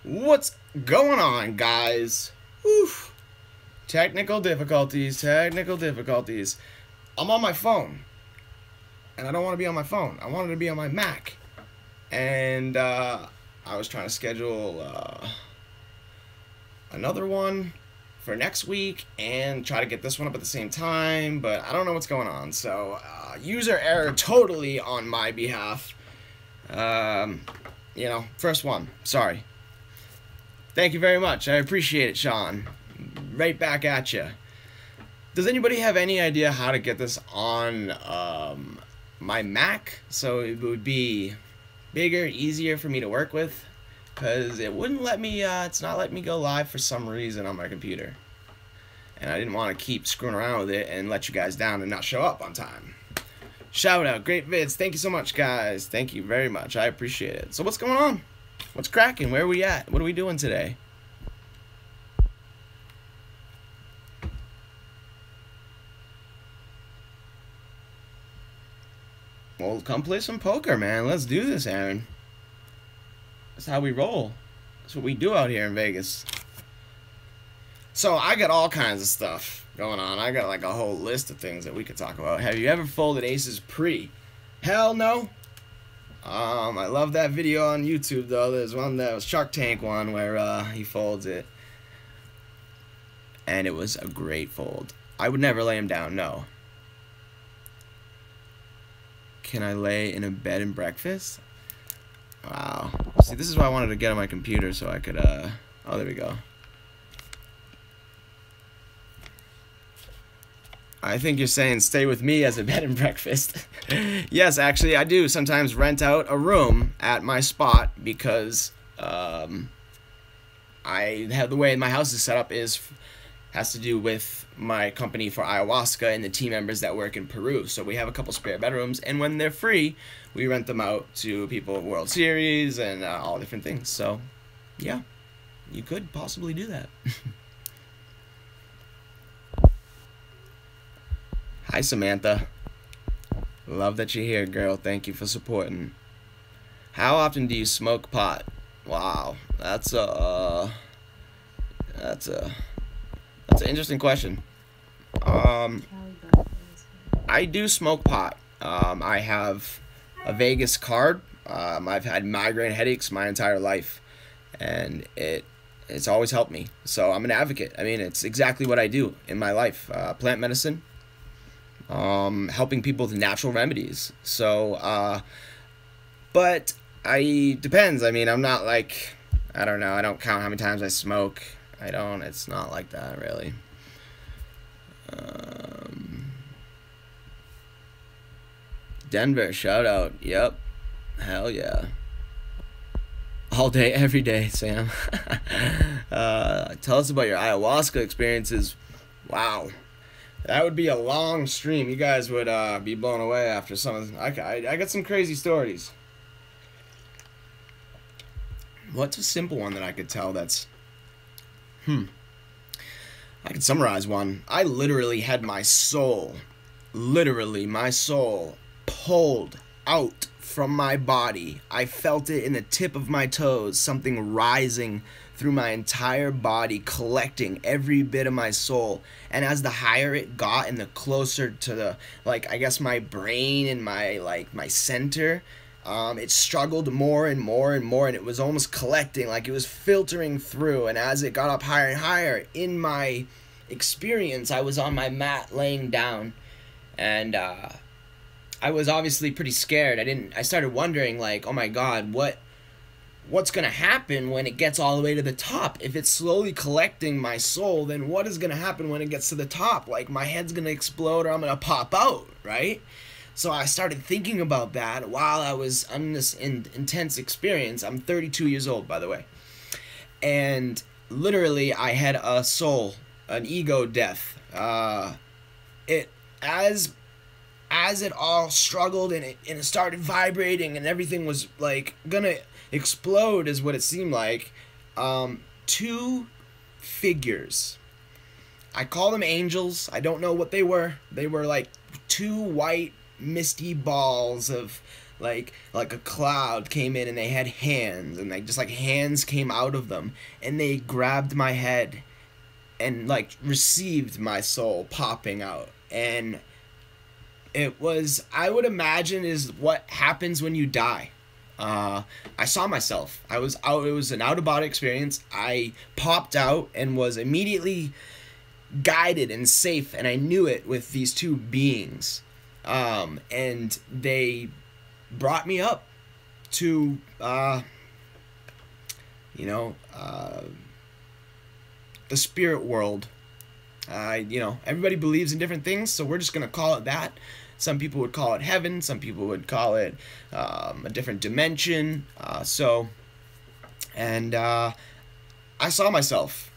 What's going on, guys? Oof. Technical difficulties, technical difficulties. I'm on my phone, and I don't want to be on my phone. I wanted to be on my Mac. And I was trying to schedule another one for next week and try to get this one up at the same time, but I don't know what's going on. So, user error totally on my behalf. First one. Sorry. Thank you very much. I appreciate it, Sean. Right back at you. Does anybody have any idea how to get this on my Mac so it would be bigger, easier for me to work with? Because it wouldn't let me, it's not letting me go live for some reason on my computer. And I didn't want to keep screwing around with it and let you guys down and not show up on time. Shout out, great vids. Thank you so much, guys. Thank you very much. I appreciate it. So what's going on? What's cracking? Where are we at? What are we doing today? Well, come play some poker, man. Let's do this, Aaron. That's how we roll. That's what we do out here in Vegas. So I got all kinds of stuff going on. I got like a whole list of things that we could talk about. Have you ever folded aces pre? Hell no. I love that video on YouTube though. There's one that was Shark Tank one where he folds it, and it was a great fold. I would never lay him down. No. Can I lay in a bed and breakfast? Wow. See, this is why I wanted to get on my computer so I could, oh, there we go. I think you're saying stay with me as a bed and breakfast. Yes, actually, I do sometimes rent out a room at my spot because, I have the way my house is set up has to do with my company for ayahuasca and the team members that work in Peru. So we have a couple spare bedrooms, and when they're free, we rent them out to people at World Series and all different things. So, yeah, you could possibly do that. Hi, Samantha. Love that you're here, girl. Thank you for supporting. How often do you smoke pot? Wow, that's an interesting question. I do smoke pot. I have a Vegas card. I've had migraine headaches my entire life, and it's always helped me. So I'm an advocate. I mean, it's exactly what I do in my life. Plant medicine, helping people with natural remedies. So, but depends. I mean, I'm not like, I don't know. I don't count how many times I smoke. It's not like that, really. Denver, shout out. Yep. Hell yeah. All day, every day, Sam. Tell us about your ayahuasca experiences. Wow. That would be a long stream. You guys would be blown away after some of I got some crazy stories. What's a simple one that I could tell that's... I can summarize one. I literally had my soul pulled out from my body. I felt it in the tip of my toes, something rising through my entire body, collecting every bit of my soul. And as the higher it got and the closer to the, like, I guess my brain and my center, it struggled more and more and more, and it was almost collecting, like it was filtering through. And as it got up higher and higher, in my experience, I was on my mat laying down, and I was obviously pretty scared. I started wondering, like, oh my god, what's gonna happen when it gets all the way to the top? If it's slowly collecting my soul, then what is gonna happen when it gets to the top? Like, my head's gonna explode or I'm gonna pop out, right? So I started thinking about that while I was on this intense experience. I'm 32 years old, by the way. And literally, I had a soul, an ego death. As it all struggled and it started vibrating and everything was like gonna explode, is what it seemed like. Two figures. I call them angels. I don't know what they were. They were like two white misty balls of like a cloud came in and they had hands, and like just like hands came out of them, and they grabbed my head and like received my soul popping out. And it was, I would imagine, is what happens when you die. I saw myself. I was out. It was an out of body experience. I popped out and was immediately guided and safe, and I knew it with these two beings. And they brought me up to, the spirit world. Everybody believes in different things, so we're just gonna call it that. Some people would call it heaven. Some people would call it a different dimension. I saw myself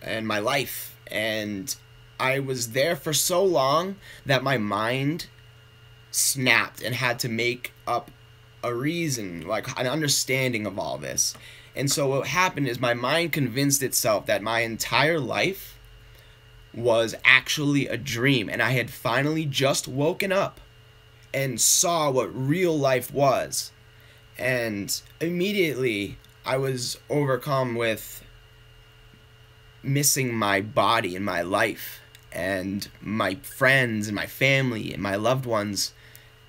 and my life, and I was there for so long that my mind snapped and had to make up a reason, like an understanding of all this. And so what happened is my mind convinced itself that my entire life was actually a dream, and I had finally just woken up and saw what real life was. And immediately I was overcome with missing my body and my life and my friends and my family and my loved ones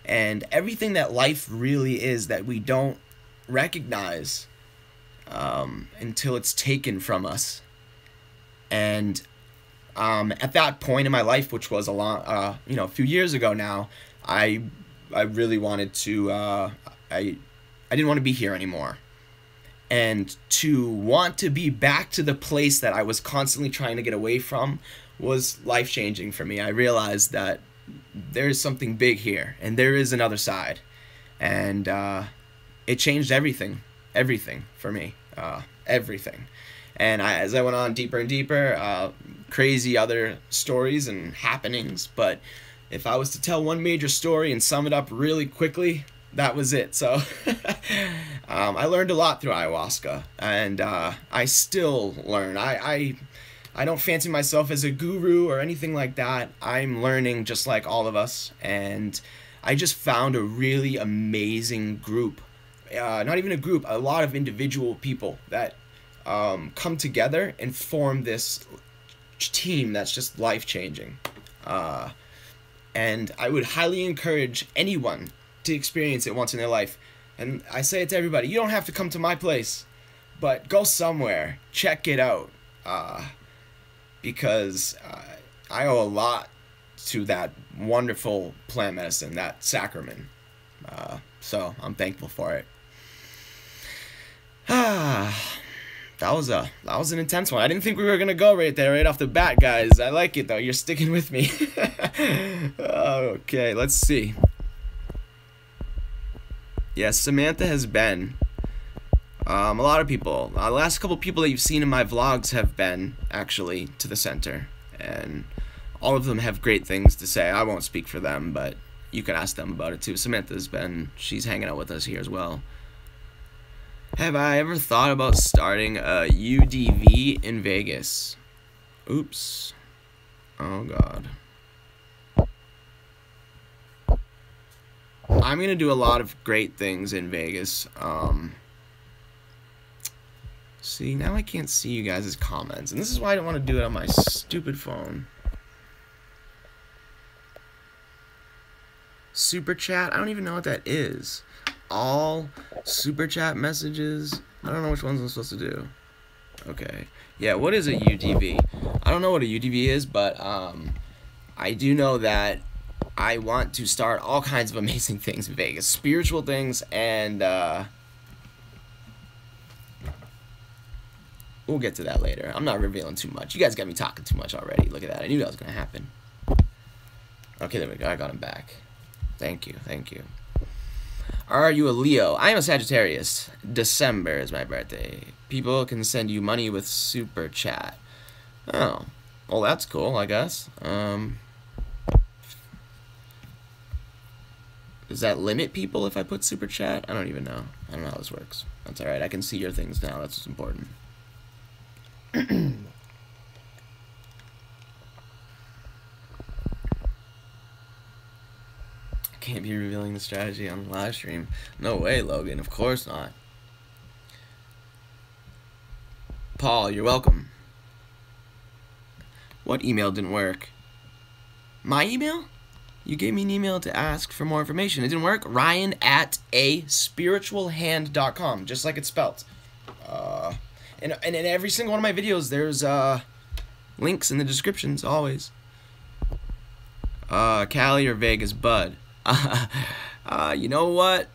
and everything that life really is that we don't recognize until it's taken from us. And at that point in my life, which was a few years ago now, I really wanted to, I didn't want to be here anymore. And to want to be back to the place that I was constantly trying to get away from was life-changing for me. I realized that there is something big here, and there is another side. And it changed everything for me, everything. And as I went on deeper and deeper, crazy other stories and happenings. But if I was to tell one major story and sum it up really quickly, that was it. So I learned a lot through ayahuasca, and I still learn. I don't fancy myself as a guru or anything like that. I'm learning just like all of us, and I just found a really amazing group. Not even a group, a lot of individual people that come together and form this team that's just life-changing. And I would highly encourage anyone to experience it once in their life. And I say it to everybody, you don't have to come to my place, but go somewhere, check it out, because I owe a lot to that wonderful plant medicine, that sacrament. So I'm thankful for it. That was an intense one. I didn't think we were gonna go right there, right off the bat, guys. I like it though. You're sticking with me. Okay, let's see. Yes, Samantha has been. A lot of people. The last couple people that you've seen in my vlogs have been actually to the center, and all of them have great things to say. I won't speak for them, but you can ask them about it too. Samantha's been. She's hanging out with us here as well. Have I ever thought about starting a UDV in Vegas? Oops. Oh, God. I'm going to do a lot of great things in Vegas. See, now I can't see you guys' comments. And this is why I don't want to do it on my stupid phone. Super chat? I don't even know what that is. All super chat messages. I don't know which ones I'm supposed to do. Okay. Yeah, what is a UDV? I don't know what a UDV is, but I do know that I want to start all kinds of amazing things in Vegas. Spiritual things, and we'll get to that later. I'm not revealing too much. You guys got me talking too much already. Look at that. I knew that was going to happen. Okay, there we go. I got him back. Thank you. Thank you. Are you a Leo? I am a Sagittarius. December is my birthday. People can send you money with super chat. Oh, well, that's cool, I guess. Does that limit people if I put super chat? I don't even know. I don't know how this works. That's alright. I can see your things now. That's what's important. can't be revealing the strategy on the live stream. No way, Logan. Of course not. Paul, you're welcome. What email didn't work? My email? You gave me an email to ask for more information. It didn't work. Ryan at aspiritualhand.com, just like it's spelled. And in every single one of my videos, there's links in the descriptions, always. Cali or Vegas, bud. You know what?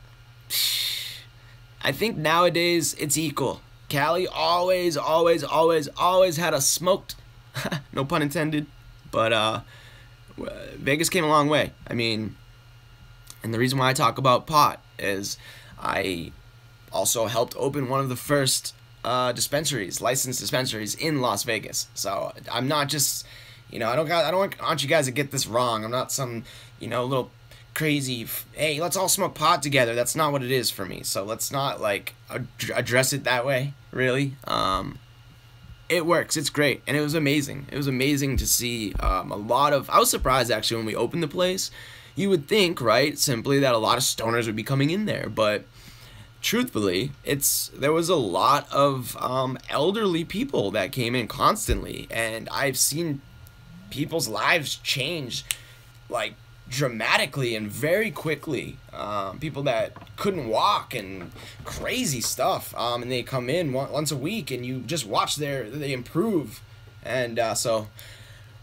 I think nowadays it's equal. Cali always had us smoked. No pun intended. But Vegas came a long way. I mean, and the reason why I talk about pot is I also helped open one of the first licensed dispensaries in Las Vegas. So I'm not just, I don't want you guys to get this wrong. I'm not some, little crazy, hey, let's all smoke pot together. That's not what it is for me. So let's not address it that way, really. It works. It's great. And it was amazing. It was amazing to see I was surprised actually when we opened the place. You would think, right, simply that a lot of stoners would be coming in there, but truthfully, there was a lot of elderly people that came in constantly, and I've seen people's lives change dramatically and very quickly. People that couldn't walk and crazy stuff, and they come in once a week, and you just watch they improve, and so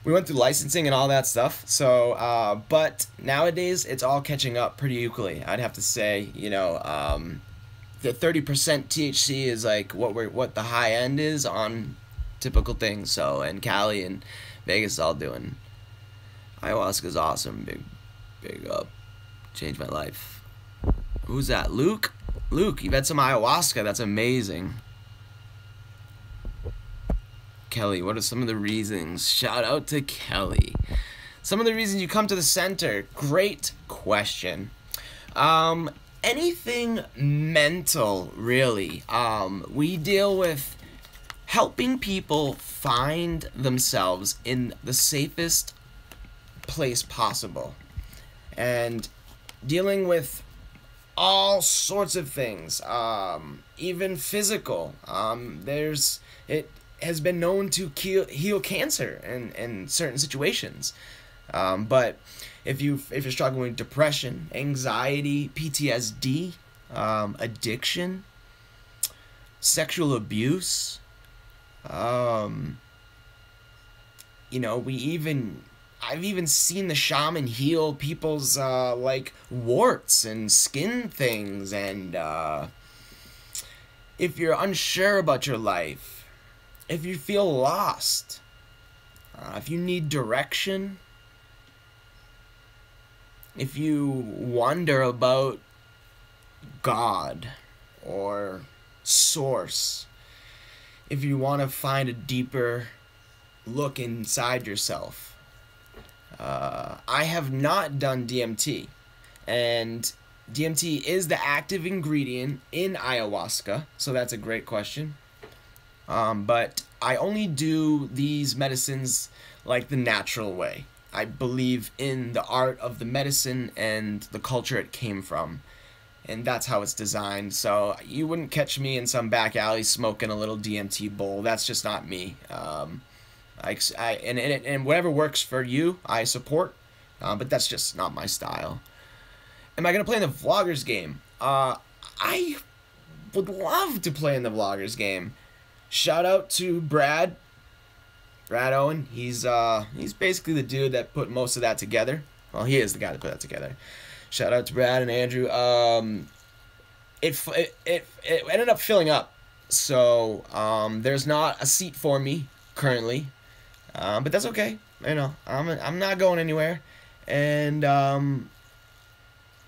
we went through licensing and all that stuff. So, but nowadays it's all catching up pretty equally. I'd have to say, the 30% THC is what the high end is on typical things. So, and Cali and Vegas is all doing. Ayahuasca's awesome. Big up. Changed my life. Who's that? Luke? Luke, you've had some ayahuasca. That's amazing. Kelly, what are some of the reasons? Shout out to Kelly. Some of the reasons you come to the center. Great question. Anything mental, really. We deal with helping people find themselves in the safest place possible, and dealing with all sorts of things, even physical. It has been known to heal cancer in certain situations, but if you're struggling with depression, anxiety, PTSD, addiction, sexual abuse, I've even seen the shaman heal people's warts and skin things, and if you're unsure about your life, if you feel lost, if you need direction, if you wonder about God or source, if you want to find a deeper look inside yourself. I have not done DMT, and DMT is the active ingredient in ayahuasca, so that's a great question. But I only do these medicines the natural way. I believe in the art of the medicine and the culture it came from, and that's how it's designed. So you wouldn't catch me in some back alley smoking a little DMT bowl. That's just not me. And whatever works for you, I support, but that's just not my style. Am I gonna play in the vloggers game? I would love to play in the vloggers game. Shout out to Brad Owen. He's basically the dude that put most of that together. Well, he is the guy that put that together. Shout out to Brad and Andrew. It ended up filling up, so there's not a seat for me currently. But that's okay. I'm not going anywhere, and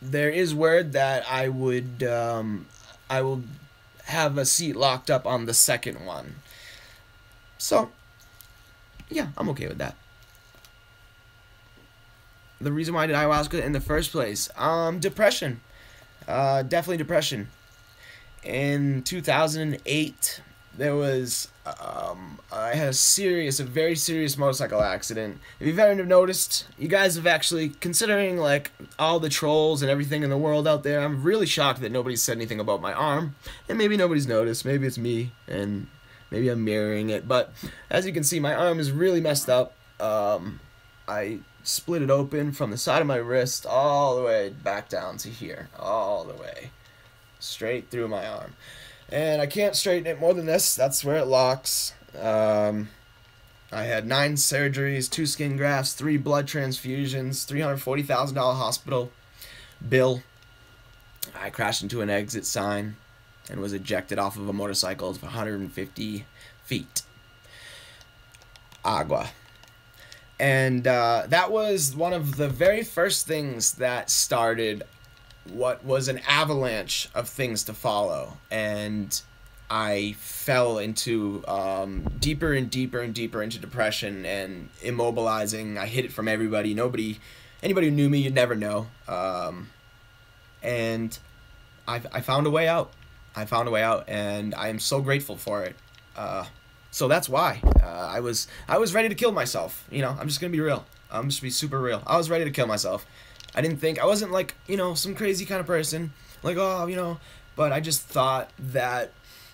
there is word that I will have a seat locked up on the second one. So, yeah, I'm okay with that. The reason why I did ayahuasca in the first place, depression. Definitely depression. In 2008, there was I had a very serious motorcycle accident. If you've ever noticed, you guys have actually, considering like all the trolls and everything in the world out there, I'm really shocked that nobody's said anything about my arm, and maybe nobody's noticed. Maybe it's me, and maybe I'm mirroring it. But as you can see, my arm is really messed up. I split it open from the side of my wrist all the way back down to here, all the way straight through my arm. And I can't straighten it more than this. That's where it locks. I had 9 surgeries, 2 skin grafts, 3 blood transfusions, $340,000 hospital bill. I crashed into an exit sign and was ejected off of a motorcycle of 150 feet. Agua. And that was one of the very first things that started what was an avalanche of things to follow, and I fell into deeper and deeper and deeper into depression and immobilizing. I hid it from everybody. Anybody who knew me, you'd never know. And I found a way out. I found a way out, and I am so grateful for it. So that's why I was ready to kill myself. You know, I'm just gonna be real. I'm just gonna be super real. I was ready to kill myself. I wasn't like, you know, some crazy kind of person, like, oh, you know, but I just thought that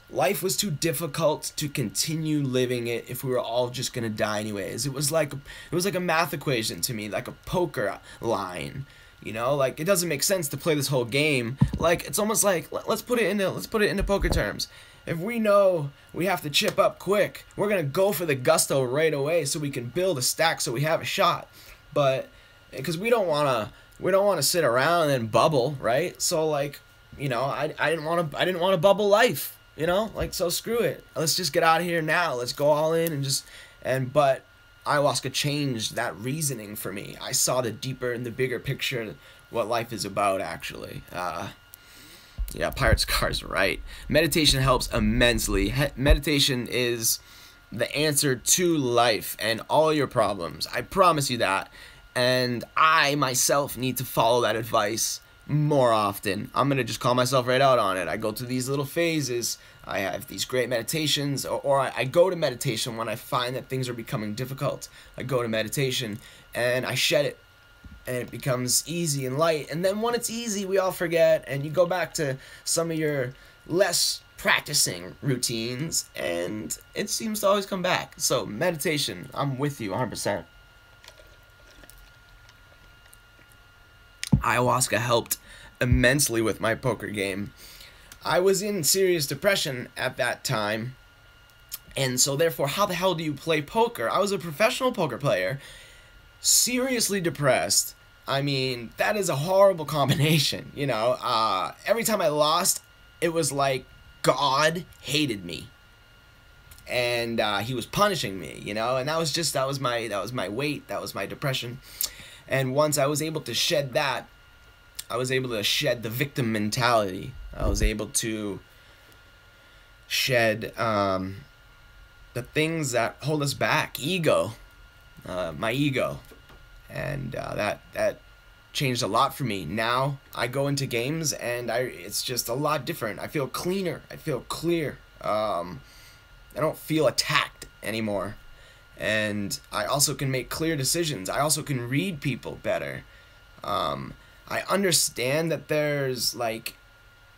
life was too difficult to continue living it if we were all just gonna die anyways. It was like a math equation to me, like a poker line, you know, like it doesn't make sense to play this whole game. Like it's almost like let's put it into poker terms. If we know we have to chip up quick, we're gonna go for the gusto right away so we can build a stack so we have a shot. But because we don't want to sit around and bubble, right? So like, you know, I didn't want to bubble life, you know? Like, so screw it. Let's just get out of here now. Let's go all in but ayahuasca changed that reasoning for me. I saw the deeper and the bigger picture, what life is about actually. Yeah, Pirate Scar's right. Meditation helps immensely. Meditation is the answer to life and all your problems. I promise you that. And I myself need to follow that advice more often. I'm gonna just call myself right out on it. I go through these little phases. I have these great meditations, or I go to meditation when I find that things are becoming difficult. I go to meditation and I shed it, and it becomes easy and light. And then when it's easy, we all forget, and you go back to some of your less practicing routines, and it seems to always come back. So meditation, I'm with you 100%. Ayahuasca helped immensely with my poker game. I was in serious depression at that time, and so therefore, how the hell do you play poker? I was a professional poker player, seriously depressed. I mean, that is a horrible combination, you know. Every time I lost, it was like God hated me, and he was punishing me, you know. And that was my weight, that was my depression. And once I was able to shed that, I was able to shed the victim mentality. I was able to shed the things that hold us back. Ego, my ego. And that changed a lot for me. Now I go into games and it's just a lot different. I feel cleaner. I feel clear. I don't feel attacked anymore. And I also can make clear decisions. I also can read people better. I understand that there's like,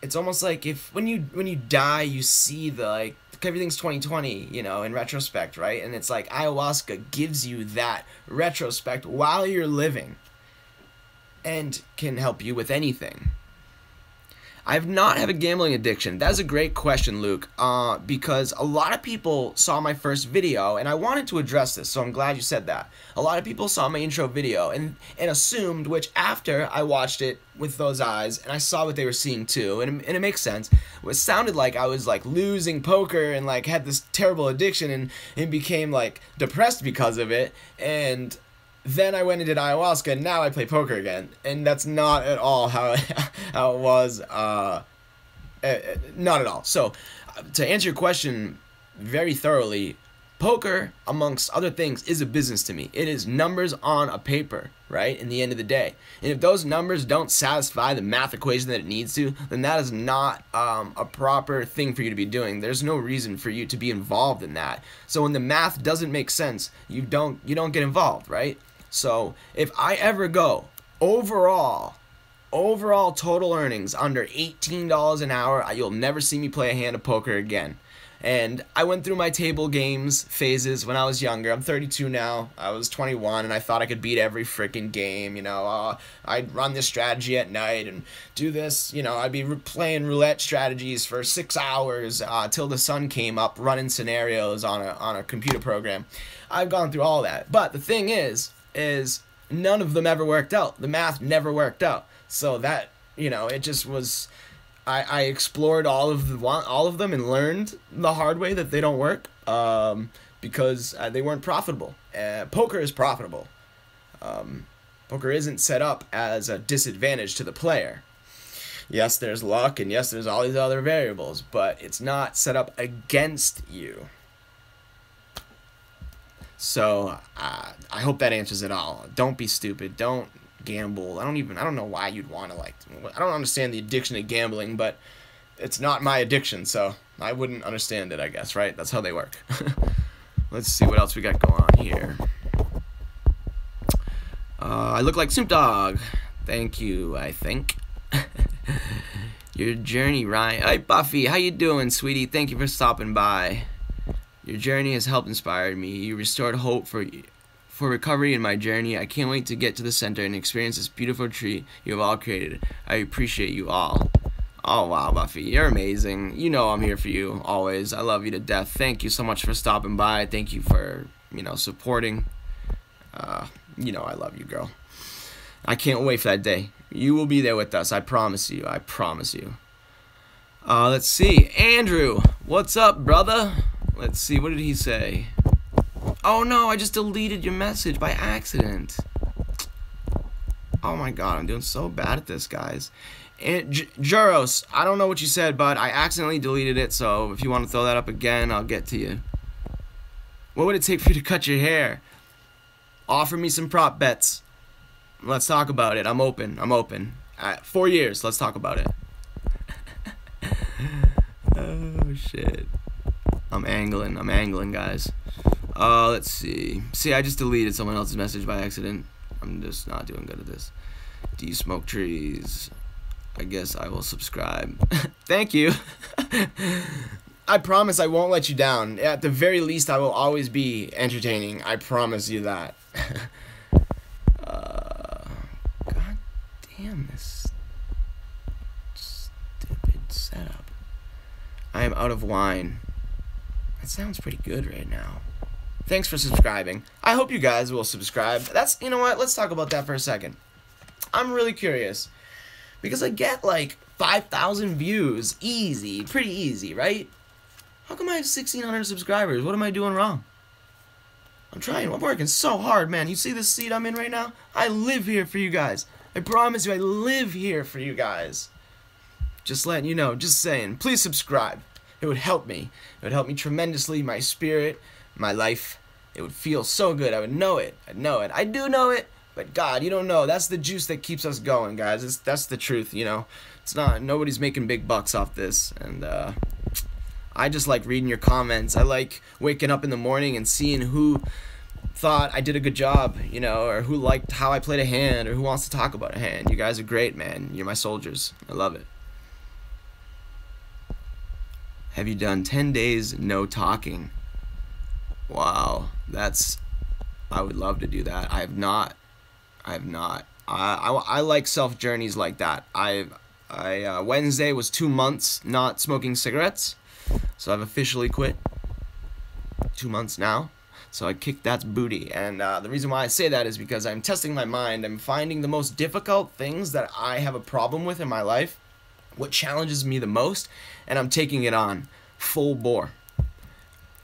it's almost like when you die, you see the like everything's 2020, you know, in retrospect, right? And it's like ayahuasca gives you that retrospect while you're living, and can help you with anything. I've not had a gambling addiction. That's a great question, Luke, because a lot of people saw my first video, and I wanted to address this, so I'm glad you said that. A lot of people saw my intro video and assumed, which after I watched it with those eyes, and I saw what they were seeing too, and it makes sense. It sounded like I was like losing poker and like had this terrible addiction and became like depressed because of it, and then I went and did ayahuasca, and now I play poker again. And that's not at all how it was. Not at all. So, to answer your question very thoroughly, Poker, amongst other things, is a business to me. It is numbers on a paper, right, in the end of the day. And if those numbers don't satisfy the math equation that it needs to, then that is not a proper thing for you to be doing. There's no reason for you to be involved in that. So when the math doesn't make sense, you don't get involved, right? So if I ever go overall total earnings under $18 an hour, you'll never see me play a hand of poker again. And I went through my table games phases when I was younger. I'm 32 now. I was 21, and I thought I could beat every freaking game. You know, I'd run this strategy at night and do this. You know, I'd be playing roulette strategies for 6 hours till the sun came up, running scenarios on a computer program. I've gone through all that. But the thing is none of them ever worked out. The math never worked out. So that, you know, it just was. I explored all of them and learned the hard way that they don't work because they weren't profitable. Poker is profitable. Poker isn't set up as a disadvantage to the player. Yes, there's luck, and yes, there's all these other variables, but it's not set up against you. So I hope that answers it all. Don't be stupid. Don't gamble. I don't know why you'd want to, like, I don't understand the addiction to gambling, but it's not my addiction, so I wouldn't understand it, I guess, right? That's how they work. Let's see what else we got going on here. I look like Snoop Dogg. Thank you, I think. Your journey, Ryan. Hi, Buffy. How you doing, sweetie? Thank you for stopping by. Your journey has helped inspire me. You restored hope for recovery in my journey. I can't wait to get to the center and experience this beautiful tree you have all created. I appreciate you all. Oh, wow, Buffy. You're amazing. You know I'm here for you always. I love you to death. Thank you so much for stopping by. Thank you for, you know, supporting. You know I love you, girl. I can't wait for that day. You will be there with us. I promise you. I promise you. Let's see. Andrew, what's up, brother? Let's see. What did he say? Oh no, I just deleted your message by accident. Oh my god, I'm doing so bad at this, guys. And Juros, I don't know what you said, but I accidentally deleted it, so if you want to throw that up again, I'll get to you. What would it take for you to cut your hair? Offer me some prop bets. Let's talk about it. I'm open. 4 years, let's talk about it. Oh shit. I'm angling, guys. Let's see. See, I just deleted someone else's message by accident. I'm just not doing good at this. Do you smoke trees? I guess I will subscribe. Thank you. I promise I won't let you down. At the very least, I will always be entertaining. I promise you that. God damn this stupid setup. I am out of wine. That sounds pretty good right now. Thanks for subscribing. I hope you guys will subscribe. You know what? Let's talk about that for a second. I'm really curious. Because I get like 5,000 views. Easy. Pretty easy, right? How come I have 1,600 subscribers? What am I doing wrong? I'm working so hard, man. You see this seat I'm in right now? I live here for you guys. I promise you, I live here for you guys. Just letting you know. Just saying. Please subscribe. It would help me. It would help me tremendously. My spirit. My life, it would feel so good. I would know it. I'd know it. I do know it, but God, you don't know. That's the juice that keeps us going, guys. That's the truth, you know. It's not, nobody's making big bucks off this, and I just like reading your comments. I like waking up in the morning and seeing who thought I did a good job, you know, or who liked how I played a hand, or who wants to talk about a hand. You guys are great, man. You're my soldiers. I love it. Have you done 10 days no talking? Wow, I would love to do that. I have not. I like self journeys like that. Wednesday was 2 months not smoking cigarettes, so I've officially quit. 2 months now, so I kicked that booty. And the reason why I say that is because I'm testing my mind. I'm finding the most difficult things that I have a problem with in my life, what challenges me the most, and I'm taking it on full bore.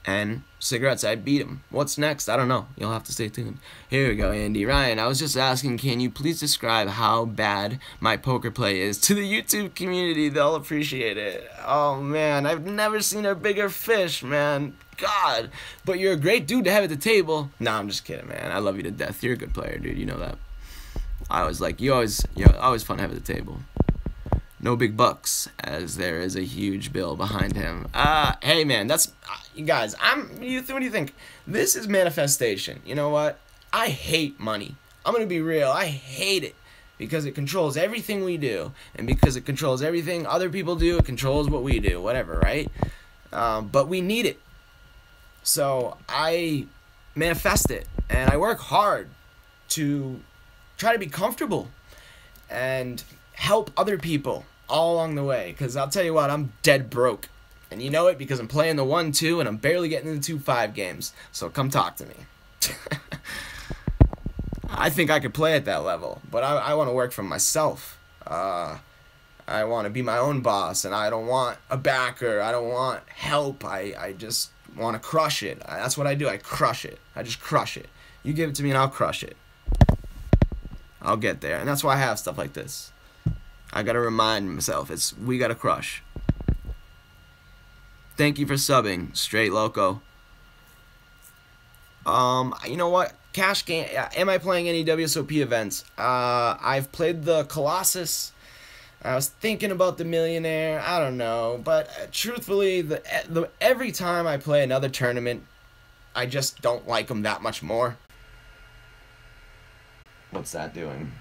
And cigarettes, I beat them. What's next? I don't know. You'll have to stay tuned. Here we go, Andy. Ryan, I was just asking, can you please describe how bad my poker play is to the YouTube community? They'll appreciate it. Oh, man. I've never seen a bigger fish, man. God, but you're a great dude to have at the table. Nah, I'm just kidding, man. I love you to death. You're a good player, dude. You know that. I always like you. Always fun to have at the table. No big bucks, as there is a huge bill behind him. Hey man, that's you guys. What do you think? This is manifestation. You know what? I hate money. I'm gonna be real. I hate it because it controls everything we do, and because it controls everything other people do, it controls what we do. Whatever, right? But we need it. So I manifest it, and I work hard to try to be comfortable and help other people all along the way, because I'll tell you what, I'm dead broke, and you know it because I'm playing the 1-2 and I'm barely getting into 2-5 games, so come talk to me. I think I could play at that level, but I want to work for myself. I want to be my own boss, and I don't want a backer, I don't want help, I just want to crush it. That's what I do. I crush it. I just crush it. You give it to me and I'll crush it. I'll get there, and that's why I have stuff like this. I gotta remind myself, we gotta crush. Thank you for subbing, Straight Loco. You know what? Cash game. Am I playing any WSOP events? I've played the Colossus. I was thinking about the Millionaire. I don't know, but truthfully, every time I play another tournament, I just don't like them that much more. What's that doing?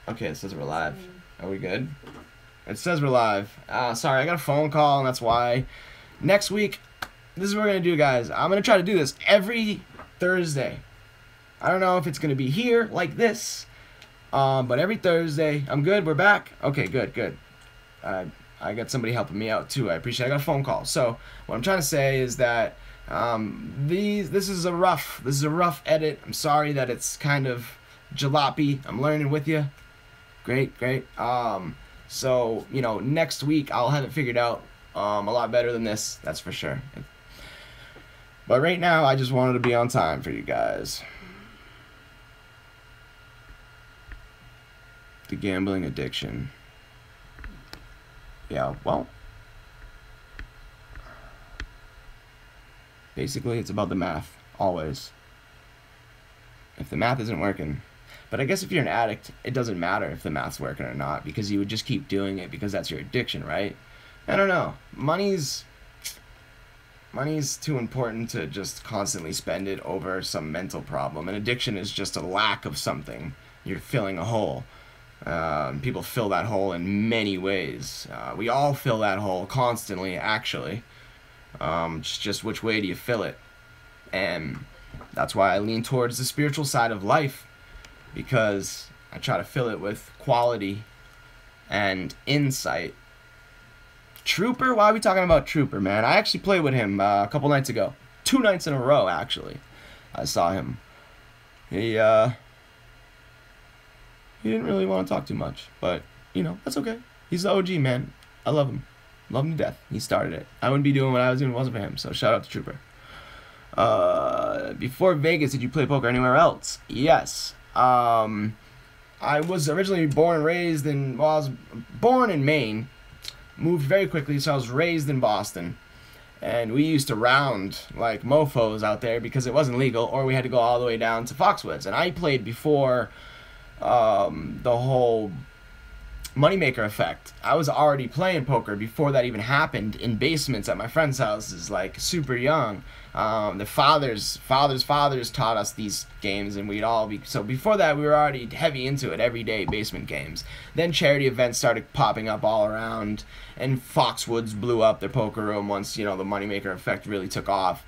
Okay, it says we're live. Are we good? It says we're live. Sorry, I got a phone call, and that's why. Next week, this is what we're going to do, guys. I'm going to try to do this every Thursday. I don't know if it's going to be here, like this, but every Thursday. I'm good. We're back. Okay, good. I got somebody helping me out, too. I appreciate it. I got a phone call. So, what I'm trying to say is that this is a rough edit. I'm sorry that it's kind of jalopy. I'm learning with you. Great. So, you know, next week I'll have it figured out a lot better than this, that's for sure. But right now, I just wanted to be on time for you guys. The gambling addiction. Yeah, well, basically it's about the math, always. If the math isn't working. But I guess if you're an addict, it doesn't matter if the math's working or not, because you would just keep doing it because that's your addiction, right? I don't know. Money's too important to just constantly spend it over some mental problem. An addiction is just a lack of something. You're filling a hole. People fill that hole in many ways. We all fill that hole constantly, actually. It's just which way do you fill it? And that's why I lean towards the spiritual side of life, because I try to fill it with quality and insight. Trooper? Why are we talking about Trooper, man? I actually played with him a couple nights ago. 2 nights in a row, actually. I saw him. He didn't really want to talk too much, but, you know, that's okay. He's the OG, man. I love him. Love him to death. He started it. I wouldn't be doing what I was doing if it wasn't for him, so shout out to Trooper. Before Vegas, did you play poker anywhere else? Yes. I was originally born and raised in, well, I was born in Maine, moved very quickly, so I was raised in Boston, and we used to round like mofos out there because it wasn't legal, or we had to go all the way down to Foxwoods, and I played before the whole moneymaker effect. I was already playing poker before that even happened in basements at my friends' houses, like super young. The fathers taught us these games, and we'd all be, so before that we were already heavy into it, everyday basement games. Then charity events started popping up all around, and Foxwoods blew up their poker room once, you know, the moneymaker effect really took off.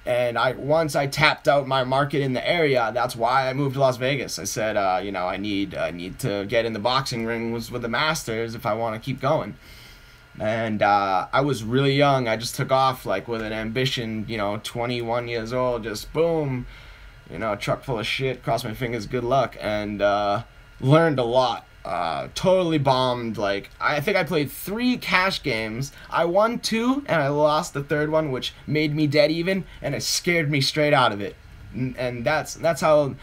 And once I tapped out my market in the area, that's why I moved to Las Vegas. I said, you know, I need to get in the boxing ring with the Masters if I want to keep going. And I was really young. I just took off like with an ambition, you know, 21 years old, just boom, you know, a truck full of shit, cross my fingers, good luck, and learned a lot. Totally bombed. Like, I think I played 3 cash games. I won 2 and I lost the 3rd one, which made me dead even, and it scared me straight out of it. And that's how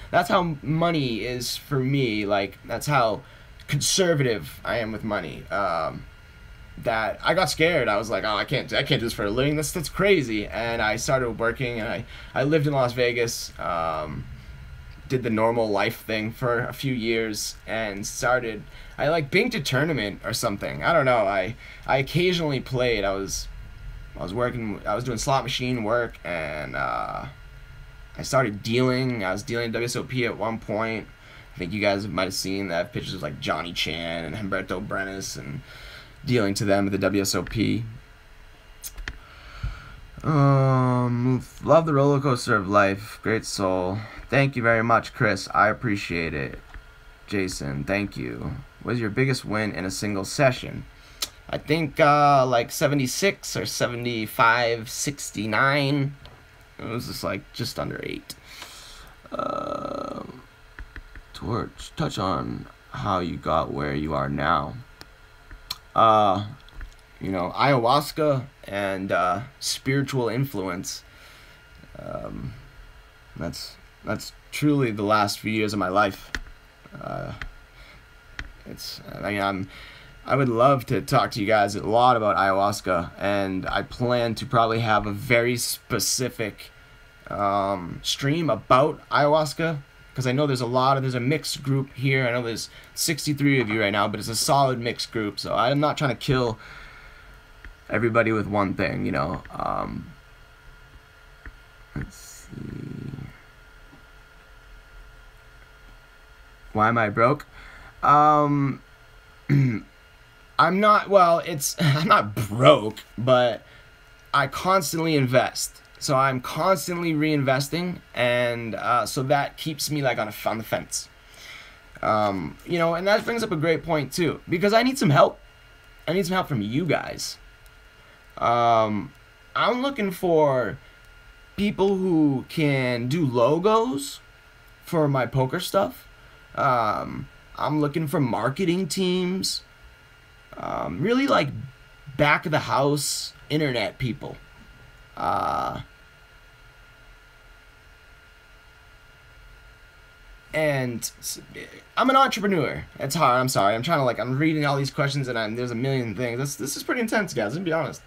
money is for me. Like, that's how conservative I am with money. that I got scared. I was like, oh, I can't do this for a living. That's crazy. And I started working, and I lived in Las Vegas, did the normal life thing for a few years, and I like banked a tournament or something. I don't know. I occasionally played. I was doing slot machine work, and I started dealing. I was dealing WSOP at one point. I think you guys might have seen that pictures of like Johnny Chan and Humberto Brenes and dealing to them at the WSOP. Love the roller coaster of life. Great soul. Thank you very much, Chris. I appreciate it. Jason, thank you. What is your biggest win in a single session? I think like 76 or 75, 69. It was just like just under 8. Torch, touch on how you got where you are now. Ayahuasca and spiritual influence. That's truly the last few years of my life. I would love to talk to you guys a lot about ayahuasca, and I plan to probably have a very specific stream about ayahuasca, because I know there's a mixed group here. I know there's 63 of you right now, but it's a solid mixed group, so I'm not trying to kill everybody with one thing, you know. Let's see. Why am I broke? I'm not broke, but I constantly invest. So I'm constantly reinvesting, and so that keeps me like on the fence. And that brings up a great point too, because I need some help. I need some help from you guys. I'm looking for people who can do logos for my poker stuff. I'm looking for marketing teams. Really like back of the house internet people. And I'm an entrepreneur. It's hard. I'm sorry. I'm reading all these questions, and there's a million things. This is pretty intense, guys. Let me be honest.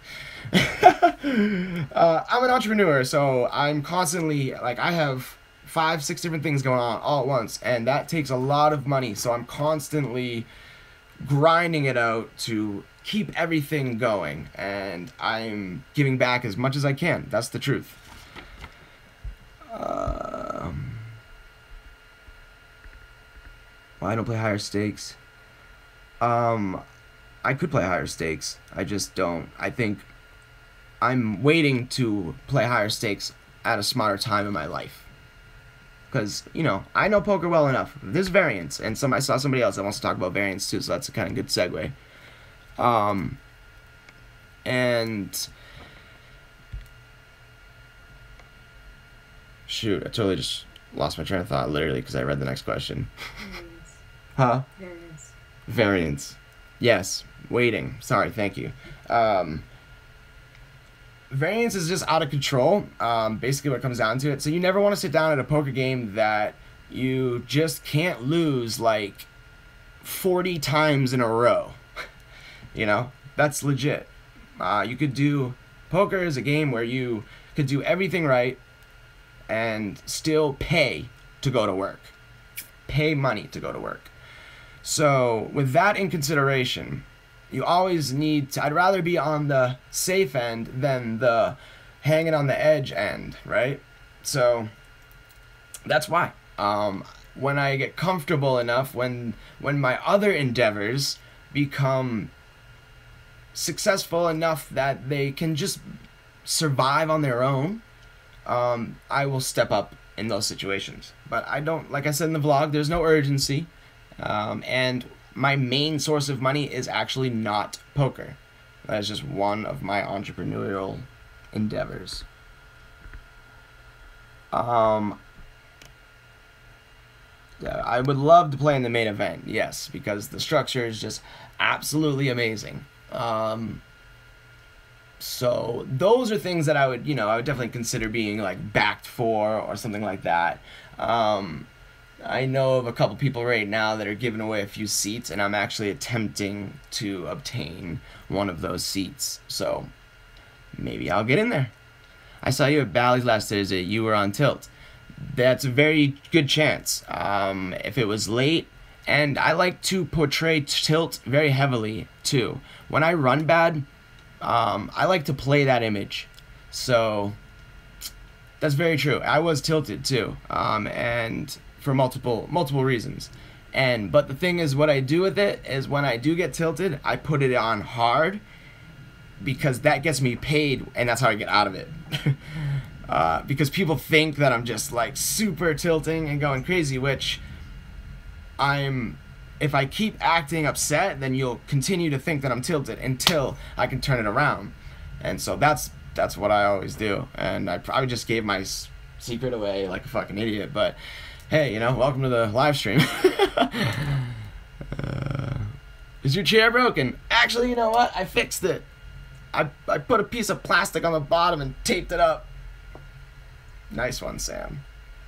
I'm an entrepreneur, so I'm constantly I have 5, 6 different things going on all at once, and that takes a lot of money. So I'm constantly grinding it out to keep everything going, and I'm giving back as much as I can. That's the truth. Why I don't play higher stakes? I could play higher stakes. I just don't. I think I'm waiting to play higher stakes at a smarter time in my life. Because, I know poker well enough. There's variance, and I saw somebody else that wants to talk about variance too, so that's a kind of good segue. And shoot, I totally just lost my train of thought, literally, because I read the next question. Variance. Huh? Variance. Variance. Yes. Waiting. Sorry, thank you. Variance is just out of control, basically what it comes down to it. So you never want to sit down at a poker game that you just can't lose like 40 times in a row. That's legit. Poker is a game where you could do everything right and still pay to go to work. Pay money to go to work. So with that in consideration, you always need to, I'd rather be on the safe end than the hanging on the edge end, right? So that's why. When I get comfortable enough, when my other endeavors become successful enough that they can just survive on their own, I will step up in those situations. But I don't, like I said in the vlog, there's no urgency. And my main source of money is actually not poker. That is just one of my entrepreneurial endeavors. Yeah, I would love to play in the main event, yes, because the structure is just absolutely amazing. So those are things that I would definitely consider being like backed for or something like that. I know of a couple people right now that are giving away a few seats, and I'm actually attempting to obtain one of those seats. So maybe I'll get in there. I saw you at Bally's last Thursday. You were on Tilt. That's a very good chance. If it was late, and I like to portray Tilt very heavily too. When I run bad, I like to play that image. So that's very true. I was tilted too, and for multiple reasons. But the thing is, what I do with it is when I do get tilted, I put it on hard because that gets me paid, and that's how I get out of it. Because people think that I'm just like super tilting and going crazy, which if I keep acting upset, then you'll continue to think that I'm tilted until I can turn it around. And so that's what I always do. And I probably just gave my secret away like a fucking idiot, but hey, welcome to the live stream. Is your chair broken? Actually, you know what? I fixed it. I put a piece of plastic on the bottom and taped it up. Nice one, Sam.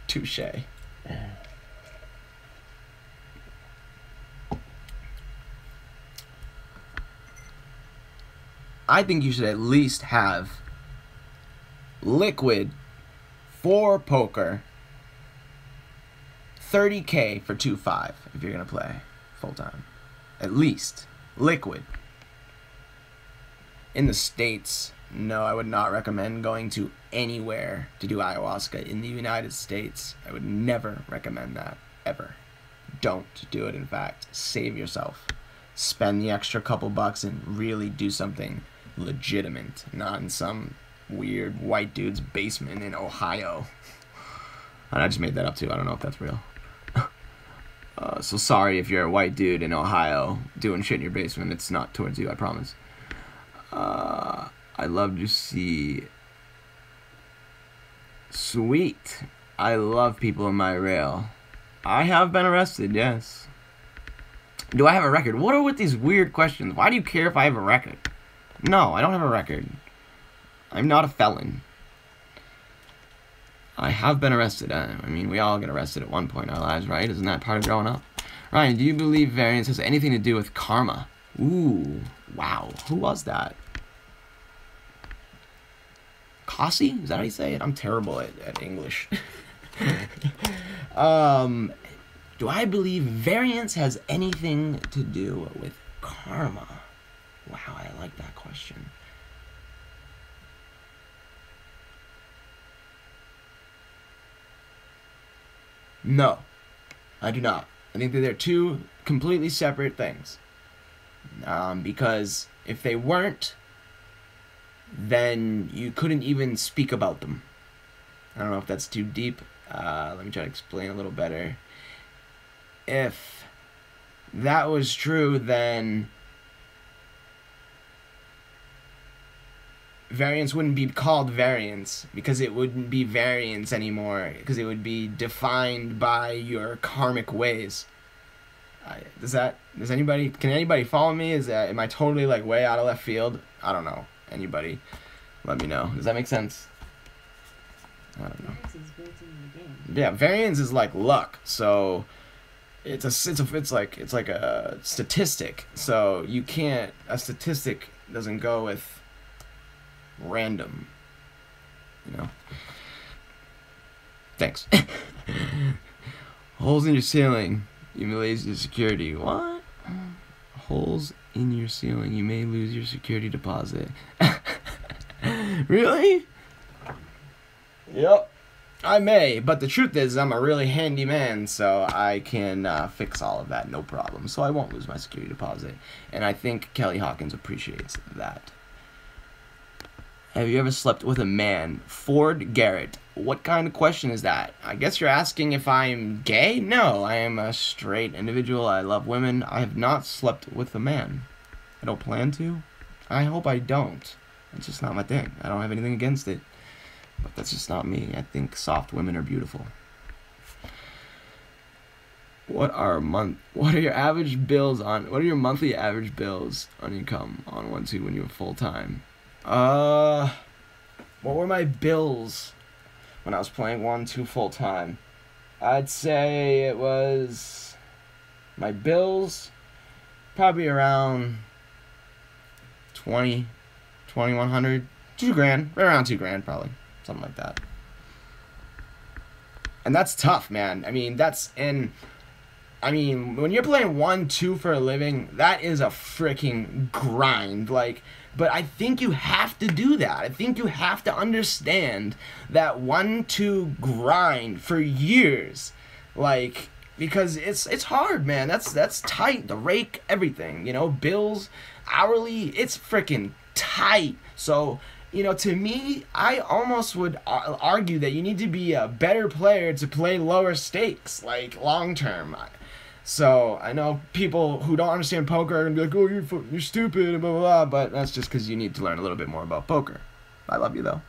Touche. I think you should at least have liquid for poker. 30K for 2-5 if you're gonna play full time. At least liquid. In the States, no, I would not recommend going to anywhere to do ayahuasca in the United States. I would never recommend that, ever. Don't do it, in fact. Save yourself. Spend the extra couple bucks and really do something legitimate, not in some weird white dude's basement in Ohio. And I just made that up too. I don't know if that's real. So sorry if you're a white dude in Ohio doing shit in your basement. It's not towards you, I promise. I love to see. Sweet. I love people in my rail. I have been arrested, yes. Do I have a record? What are with these weird questions? Why do you care if I have a record? No, I don't have a record. I'm not a felon. I have been arrested. I mean, we all get arrested at one point in our lives, right? Isn't that part of growing up? Ryan, do you believe variance has anything to do with karma? Ooh, wow. Who was that? Kasi? Is that how you say it? I'm terrible at English. Do I believe variance has anything to do with karma? Wow, I like that question. No, I do not. I think that they're two completely separate things. Because if they weren't, then you couldn't even speak about them. I don't know if that's too deep. Let me try to explain a little better. If that was true, then variance wouldn't be called variance, because it wouldn't be variance anymore, because it would be defined by your karmic ways. Can anybody follow me? Am I totally like way out of left field? I don't know. Anybody, let me know. Does that make sense? I don't know. Variance is built into the game. Yeah, variance is like luck. So it's like a statistic. So a statistic doesn't go with random. Thanks. Holes in your ceiling. You may lose your security. What? Holes in your ceiling. You may lose your security deposit. Really? Yep. I may, but the truth is I'm a really handy man, so I can fix all of that, no problem. So I won't lose my security deposit. And I think Kelly Hawkins appreciates that. Have you ever slept with a man? Ford Garrett. What kind of question is that? I guess you're asking if I'm gay? No, I am a straight individual. I love women. I have not slept with a man. I don't plan to. I hope I don't. It's just not my thing. I don't have anything against it. But that's just not me. I think soft women are beautiful. What are your average bills on? What are your monthly average bills on income on 1-2 when you were full time? What were my bills when I was playing 1-2 full time? I'd say it was my bills, probably around 20, 2100, $2,000, right around $2,000 probably, something like that. And that's tough, man. I mean, when you're playing 1-2 for a living, that is a freaking grind. Like, but I think you have to do that. I think you have to understand that 1-2 grind for years, like, because it's hard, man. That's tight. The rake, everything, you know, bills, hourly, it's freaking tight. So, you know, to me, I almost would argue that you need to be a better player to play lower stakes, like long term. So I know people who don't understand poker are gonna be like, "Oh, you're stupid," and blah blah blah. But that's just because you need to learn a little bit more about poker. I love you though.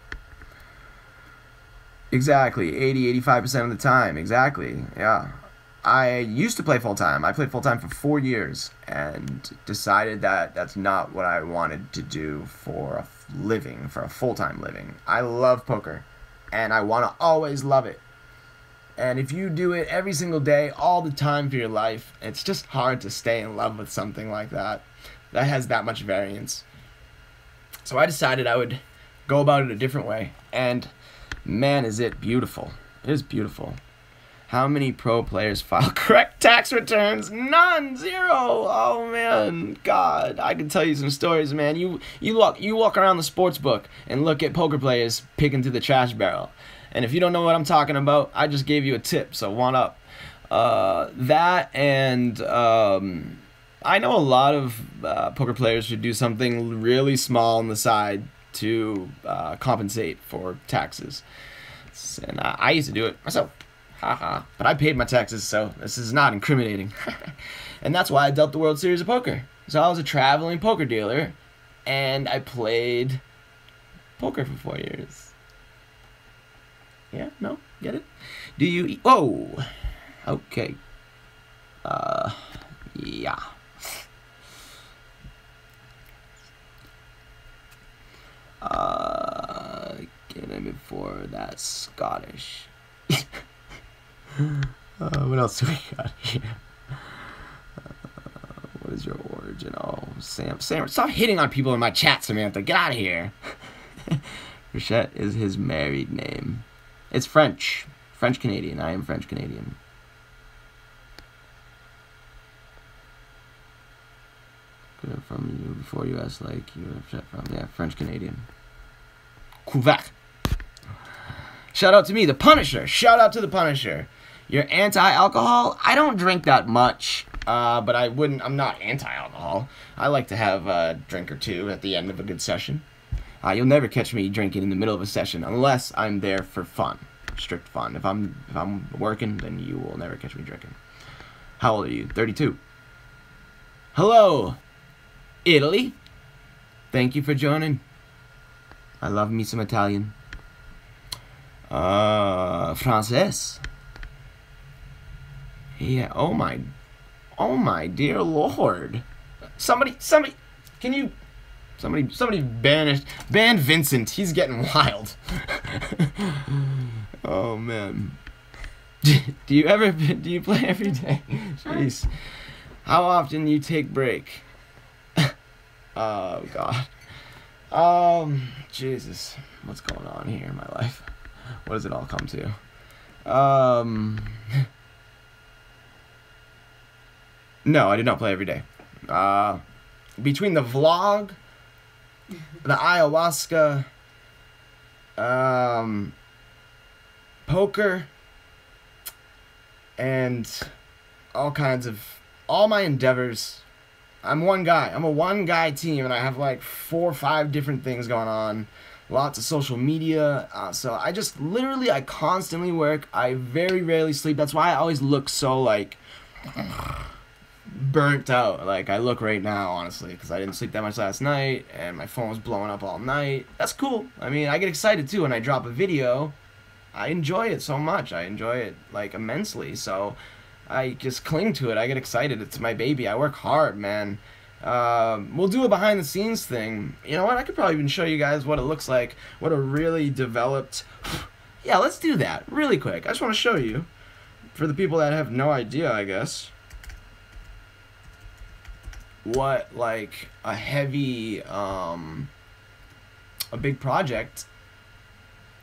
Exactly, 80-85% of the time. Exactly, yeah. I used to play full time. I played full time for 4 years and decided that that's not what I wanted to do for a living, for a full time living. I love poker, and I want to always love it. And if you do it every single day, all the time for your life, it's just hard to stay in love with something like that has that much variance. So I decided I would go about it a different way. And man, is it beautiful. It is beautiful. How many pro players file correct tax returns? None. Zero. Oh man, God, I can tell you some stories, man. You walk around the sports book and look at poker players picking through the trash barrel. And if you don't know what I'm talking about, I just gave you a tip, so one up. That and I know a lot of poker players should do something really small on the side to compensate for taxes. And I used to do it myself. Haha. But I paid my taxes, so this is not incriminating. And that's why I dealt the World Series of Poker. So I was a traveling poker dealer, and I played poker for 4 years. Yeah, no, get it? Do you eat? Oh, okay. Yeah. Get it before that Scottish. What else do we got here? What is your origin? Oh, Sam, stop hitting on people in my chat, Samantha. Get out of here. Frechette is his married name. It's French. French-Canadian. I am French-Canadian. From you before U.S. like you were from, yeah, French-Canadian. Quebec. Shout out to me, the Punisher. Shout out to the Punisher. You're anti-alcohol? I don't drink that much, but I'm not anti-alcohol. I like to have a drink or two at the end of a good session. You'll never catch me drinking in the middle of a session unless I'm there for fun, strict fun. If I'm working, then you will never catch me drinking. How old are you? 32. Hello, Italy. Thank you for joining. I love me some Italian. Frances. Yeah. Oh my dear Lord. Somebody, can you? Somebody ban Vincent. He's getting wild. Oh man. Do you play every day? Jeez. How often do you take break? Oh God. Jesus. What's going on here in my life? What does it all come to? No, I did not play every day. Between the vlog, the ayahuasca, poker, and all my endeavors, I'm one guy. I'm a one-guy team, and I have like 4 or 5 different things going on. Lots of social media. So I constantly work. I very rarely sleep. That's why I always look so like burnt out. Like I look right now, honestly, because I didn't sleep that much last night, and my phone was blowing up all night. That's cool. I mean, I get excited too when I drop a video. I enjoy it so much. I enjoy it like immensely. So I just cling to it. I get excited. It's my baby. I work hard, man. We'll do a behind the scenes thing. You know what? I could probably even show you guys what it looks like. What a really developed... Yeah, let's do that really quick. I just want to show you. for the people that have no idea, I guess, what like a heavy, a big project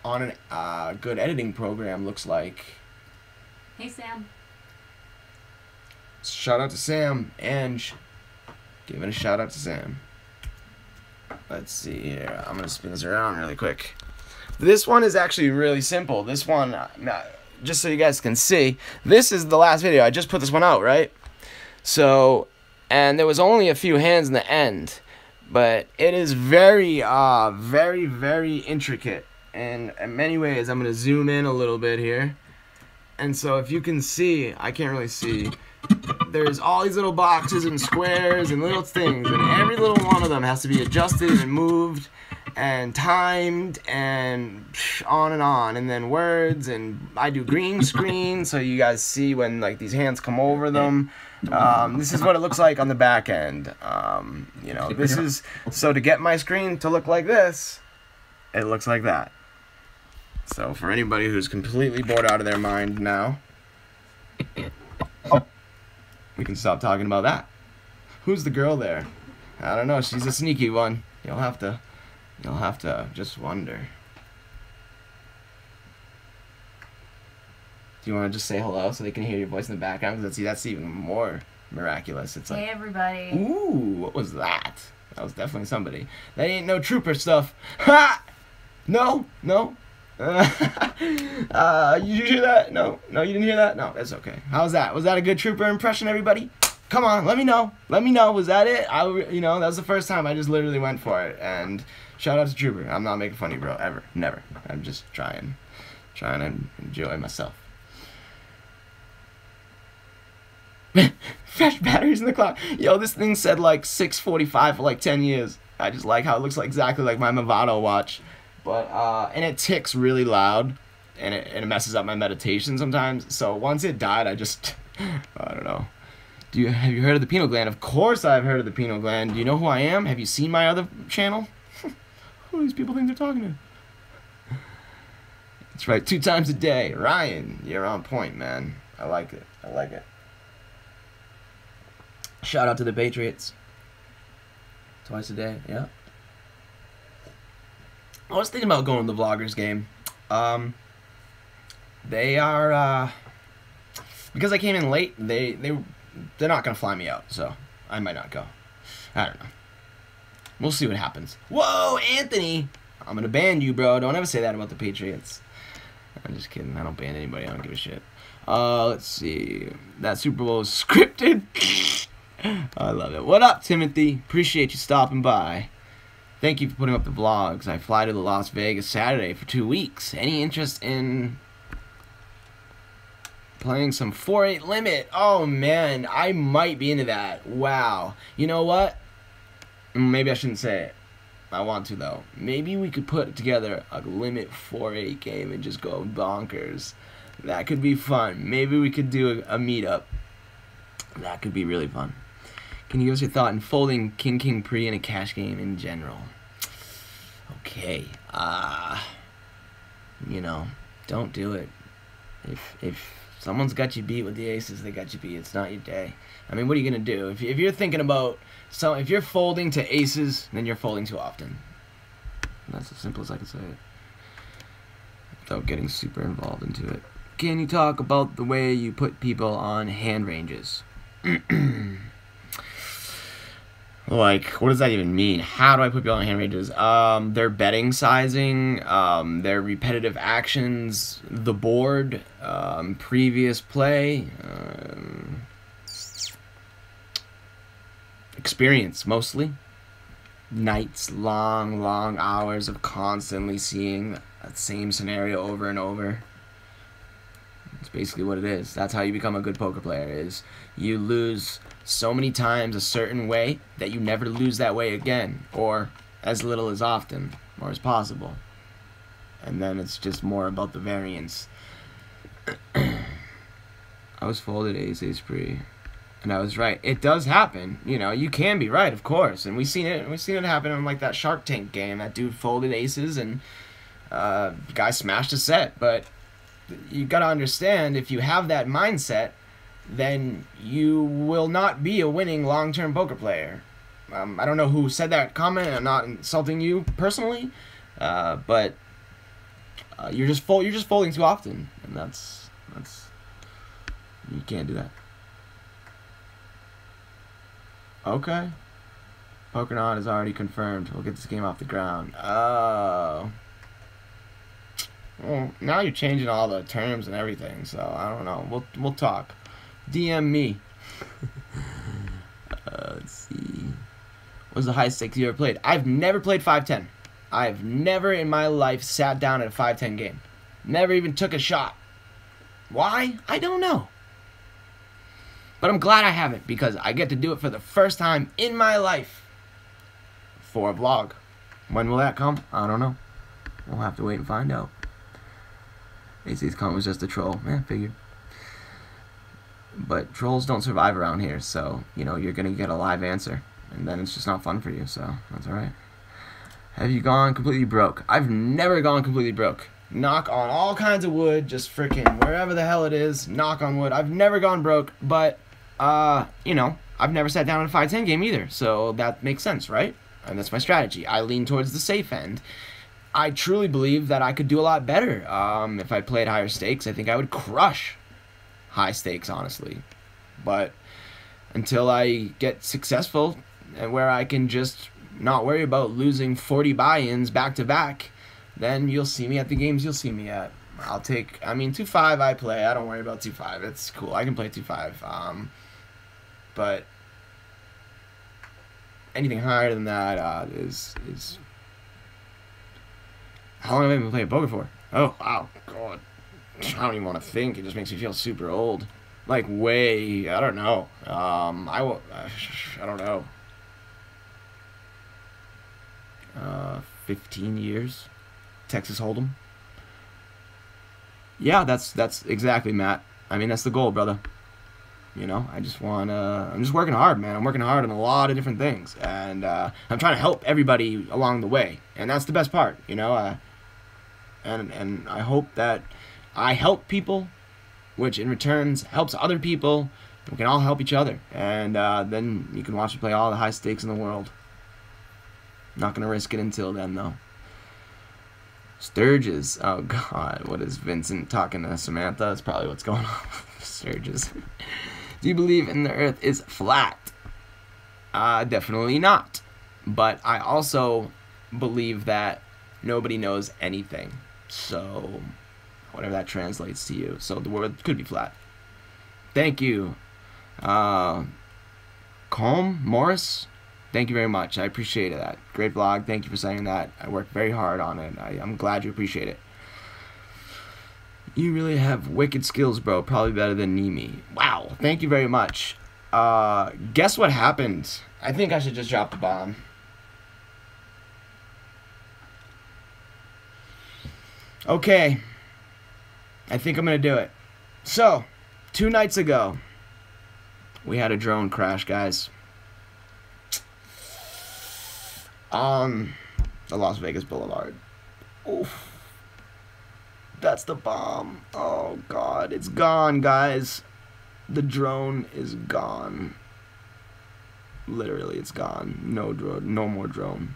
on a good editing program looks like. Hey, Sam. Shout out to Sam. Ange. Giving a shout out to Sam. Let's see here. I'm going to spin this around really quick. This one is actually really simple. This one, just so you guys can see, this is the last video. I just put this one out, right? So, and there was only a few hands in the end. But it is very, very intricate. And in many ways, I'm going to zoom in a little bit here. And so if you can see, I can't really see, there's all these little boxes and squares and little things, and every little one of them has to be adjusted and moved and timed and on, and then words, and I do green screen so you guys see when like these hands come over them. This is what it looks like on the back end. You know, this is, so to get my screen to look like this, it looks like that. So for anybody who's completely bored out of their mind now, we can stop talking about that. Who's the girl there? I don't know. She's a sneaky one. You'll have to just wonder. Do you want to just say hello so they can hear your voice in the background? Because that's even more miraculous. It's like, hey, everybody. Ooh, what was that? That was definitely somebody. That ain't no trooper stuff. Ha! No. You hear that? No, you didn't hear that? No, that's okay. How's that? Was that a good trooper impression, everybody? Come on, let me know. Was that it? You know, that was the first time I just literally went for it. And shout out to Trooper. I'm not making fun of you, bro. Ever. Never. I'm just trying to enjoy myself. Fresh batteries in the cloud. Yo, this thing said like 645 for like 10 years. I just like how it looks like exactly like my Movado watch. But, and it ticks really loud, and it messes up my meditation sometimes. So once it died, I just, I don't know. Have you heard of the pineal gland? Of course I've heard of the pineal gland. Do you know who I am? Have you seen my other channel? Who do these people think they're talking to? That's right, 2 times a day. Ryan, you're on point, man. I like it. Shout out to the Patriots. Twice a day, yeah. I was thinking about going to the Vloggers game. They are, because I came in late, they're not going to fly me out, so I might not go. I don't know. We'll see what happens. Whoa, Anthony! I'm going to ban you, bro. Don't ever say that about the Patriots. I'm just kidding. I don't ban anybody. I don't give a shit. Let's see. That Super Bowl is scripted. I love it. What up, Timothy? Appreciate you stopping by. Thank you for putting up the vlogs. I fly to the Las Vegas Saturday for 2 weeks. Any interest in playing some 4-8 limit? Oh, man. I might be into that. Wow. You know what? Maybe I shouldn't say it. I want to, though. Maybe we could put together a limit 4-8 game and just go bonkers. That could be fun. Maybe we could do a meetup. That could be really fun. Can you give us your thought in folding King Pre in a cash game in general? Okay. You know, don't do it. If someone's got you beat with the aces, they got you beat. It's not your day. I mean, what are you going to do? If you're thinking about, if you're folding to aces, then you're folding too often. That's as simple as I can say it. Without getting super involved into it. Can you talk about the way you put people on hand ranges? Like, what does that even mean? How do I put people on hand ranges? Their betting sizing, their repetitive actions, the board, previous play, experience, mostly. Nights, long hours of constantly seeing that same scenario over and over. It's basically what it is. That's how you become a good poker player, is you lose so many times a certain way that you never lose that way again, or as little as often, or as possible. And then it's just more about the variance. I was folded ace pre, and I was right. It does happen. You know, you can be right, of course. And we've seen it happen in like that Shark Tank game. That dude folded aces and guy smashed a set, but you got to understand, if you have that mindset, then you will not be a winning long-term poker player. I don't know who said that comment. I'm not insulting you personally, but you're just folding too often, and that's you can't do that. Okay. Pokernaut is already confirmed. We'll get this game off the ground. Oh. Well, now you're changing all the terms and everything, so I don't know. We'll talk. DM me. Let's see. What's the highest stakes you ever played? I've never played 5-10. I've never in my life sat down at a 5-10 game. Never even took a shot. Why? I don't know. But I'm glad I haven't, because I get to do it for the first time in my life for a vlog. When will that come? I don't know. We'll have to wait and find out. AC's comment was just a troll. Figured. But trolls don't survive around here, so, you know, you're going to get a live answer. And then it's just not fun for you, so that's alright. Have you gone completely broke? I've never gone completely broke. Knock on all kinds of wood, just freaking wherever the hell it is, knock on wood. I've never gone broke, but, you know, I've never sat down in a 5-10 game either, so that makes sense, right? And that's my strategy. I lean towards the safe end. I truly believe that I could do a lot better. If I played higher stakes, I think I would crush high stakes, honestly. But until I get successful and where I can just not worry about losing 40 buy-ins back to back, then you'll see me at the games you'll see me at. I'll take, 2-5 I play. I don't worry about 2-5. It's cool. I can play 2-5. But anything higher than that is how long have I been playing poker for? Oh, wow, God. I don't even want to think. It just makes me feel super old. Like, way, I don't know. I don't know. 15 years. Texas Hold'em. Yeah, that's exactly, Matt. That's the goal, brother. You know, I'm just working hard, man. I'm working hard on a lot of different things. And I'm trying to help everybody along the way. And that's the best part, you know. And I hope that I help people, which in returns helps other people. We can all help each other. And then you can watch me play all the high stakes in the world. Not going to risk it until then, though. Sturges. Oh, God. What is Vincent talking to Samantha? That's probably what's going on with Sturges. Do you believe in the earth is flat? Definitely not. But I also believe that nobody knows anything. So, whatever that translates to you. So, the world could be flat. Thank you. Calm Morris. Thank you very much. I appreciate that. Great vlog. Thank you for saying that. I worked very hard on it. I'm glad you appreciate it. You really have wicked skills, bro. Probably better than Nimi. Wow. Thank you very much. Guess what happened? I think I should just drop the bomb. Okay. I think I'm going to do it. So, 2 nights ago, we had a drone crash, guys. On the Las Vegas Boulevard. Oof. That's the bomb. Oh, God. It's gone, guys. The drone is gone. Literally, it's gone. No drone. No more drone.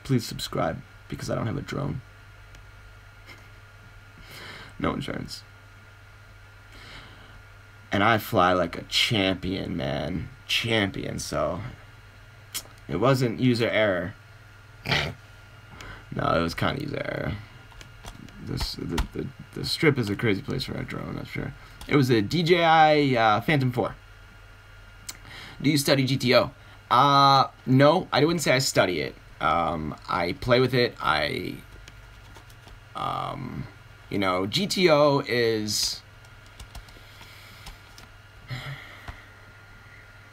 Please subscribe, because I don't have a drone. No insurance. And I fly like a champion, man. Champion, so it wasn't user error. No, it was kind of user error. The strip is a crazy place for a drone, that's sure. It was a DJI Phantom 4. Do you study GTO? No, I wouldn't say I study it. I play with it. You know, GTO is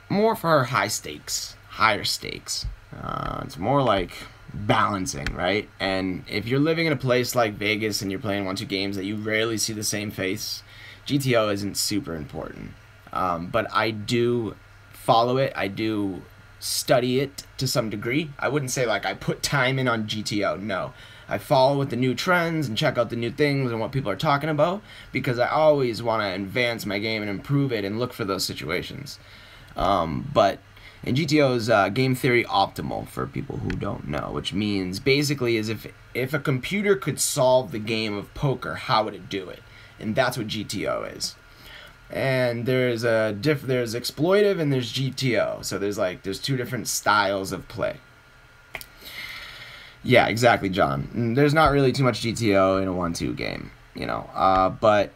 more for higher stakes. It's more like balancing, right? And if you're living in a place like Vegas and you're playing 1-2 games that you rarely see the same face, GTO isn't super important. But I do follow it. I do study it to some degree. I wouldn't say like I put time in on GTO. No, I follow with the new trends and check out the new things and what people are talking about, because I always want to advance my game and improve it and look for those situations. But and GTO is game theory optimal for people who don't know, which means basically is if a computer could solve the game of poker, how would it do it? And that's what GTO is. And there's exploitive and there's GTO. So there's two different styles of play. Yeah, exactly, John. And there's not really too much GTO in a 1-2 game, you know. But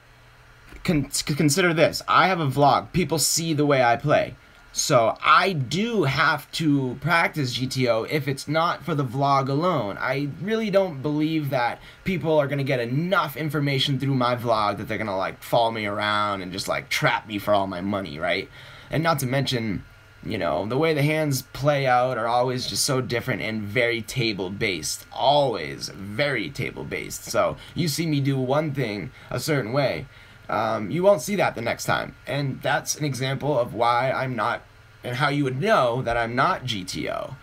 consider this: I have a vlog. People see the way I play. So I do have to practice GTO if it's not for the vlog alone. I really don't believe that people are going to get enough information through my vlog that they're going to like follow me around and just like trap me for all my money, right? And not to mention, you know, the way the hands play out are always just so different and very table based. Always very table based. So you see me do one thing a certain way, you won't see that the next time. And that's an example of why I'm not, and how you would know that I'm not GTO.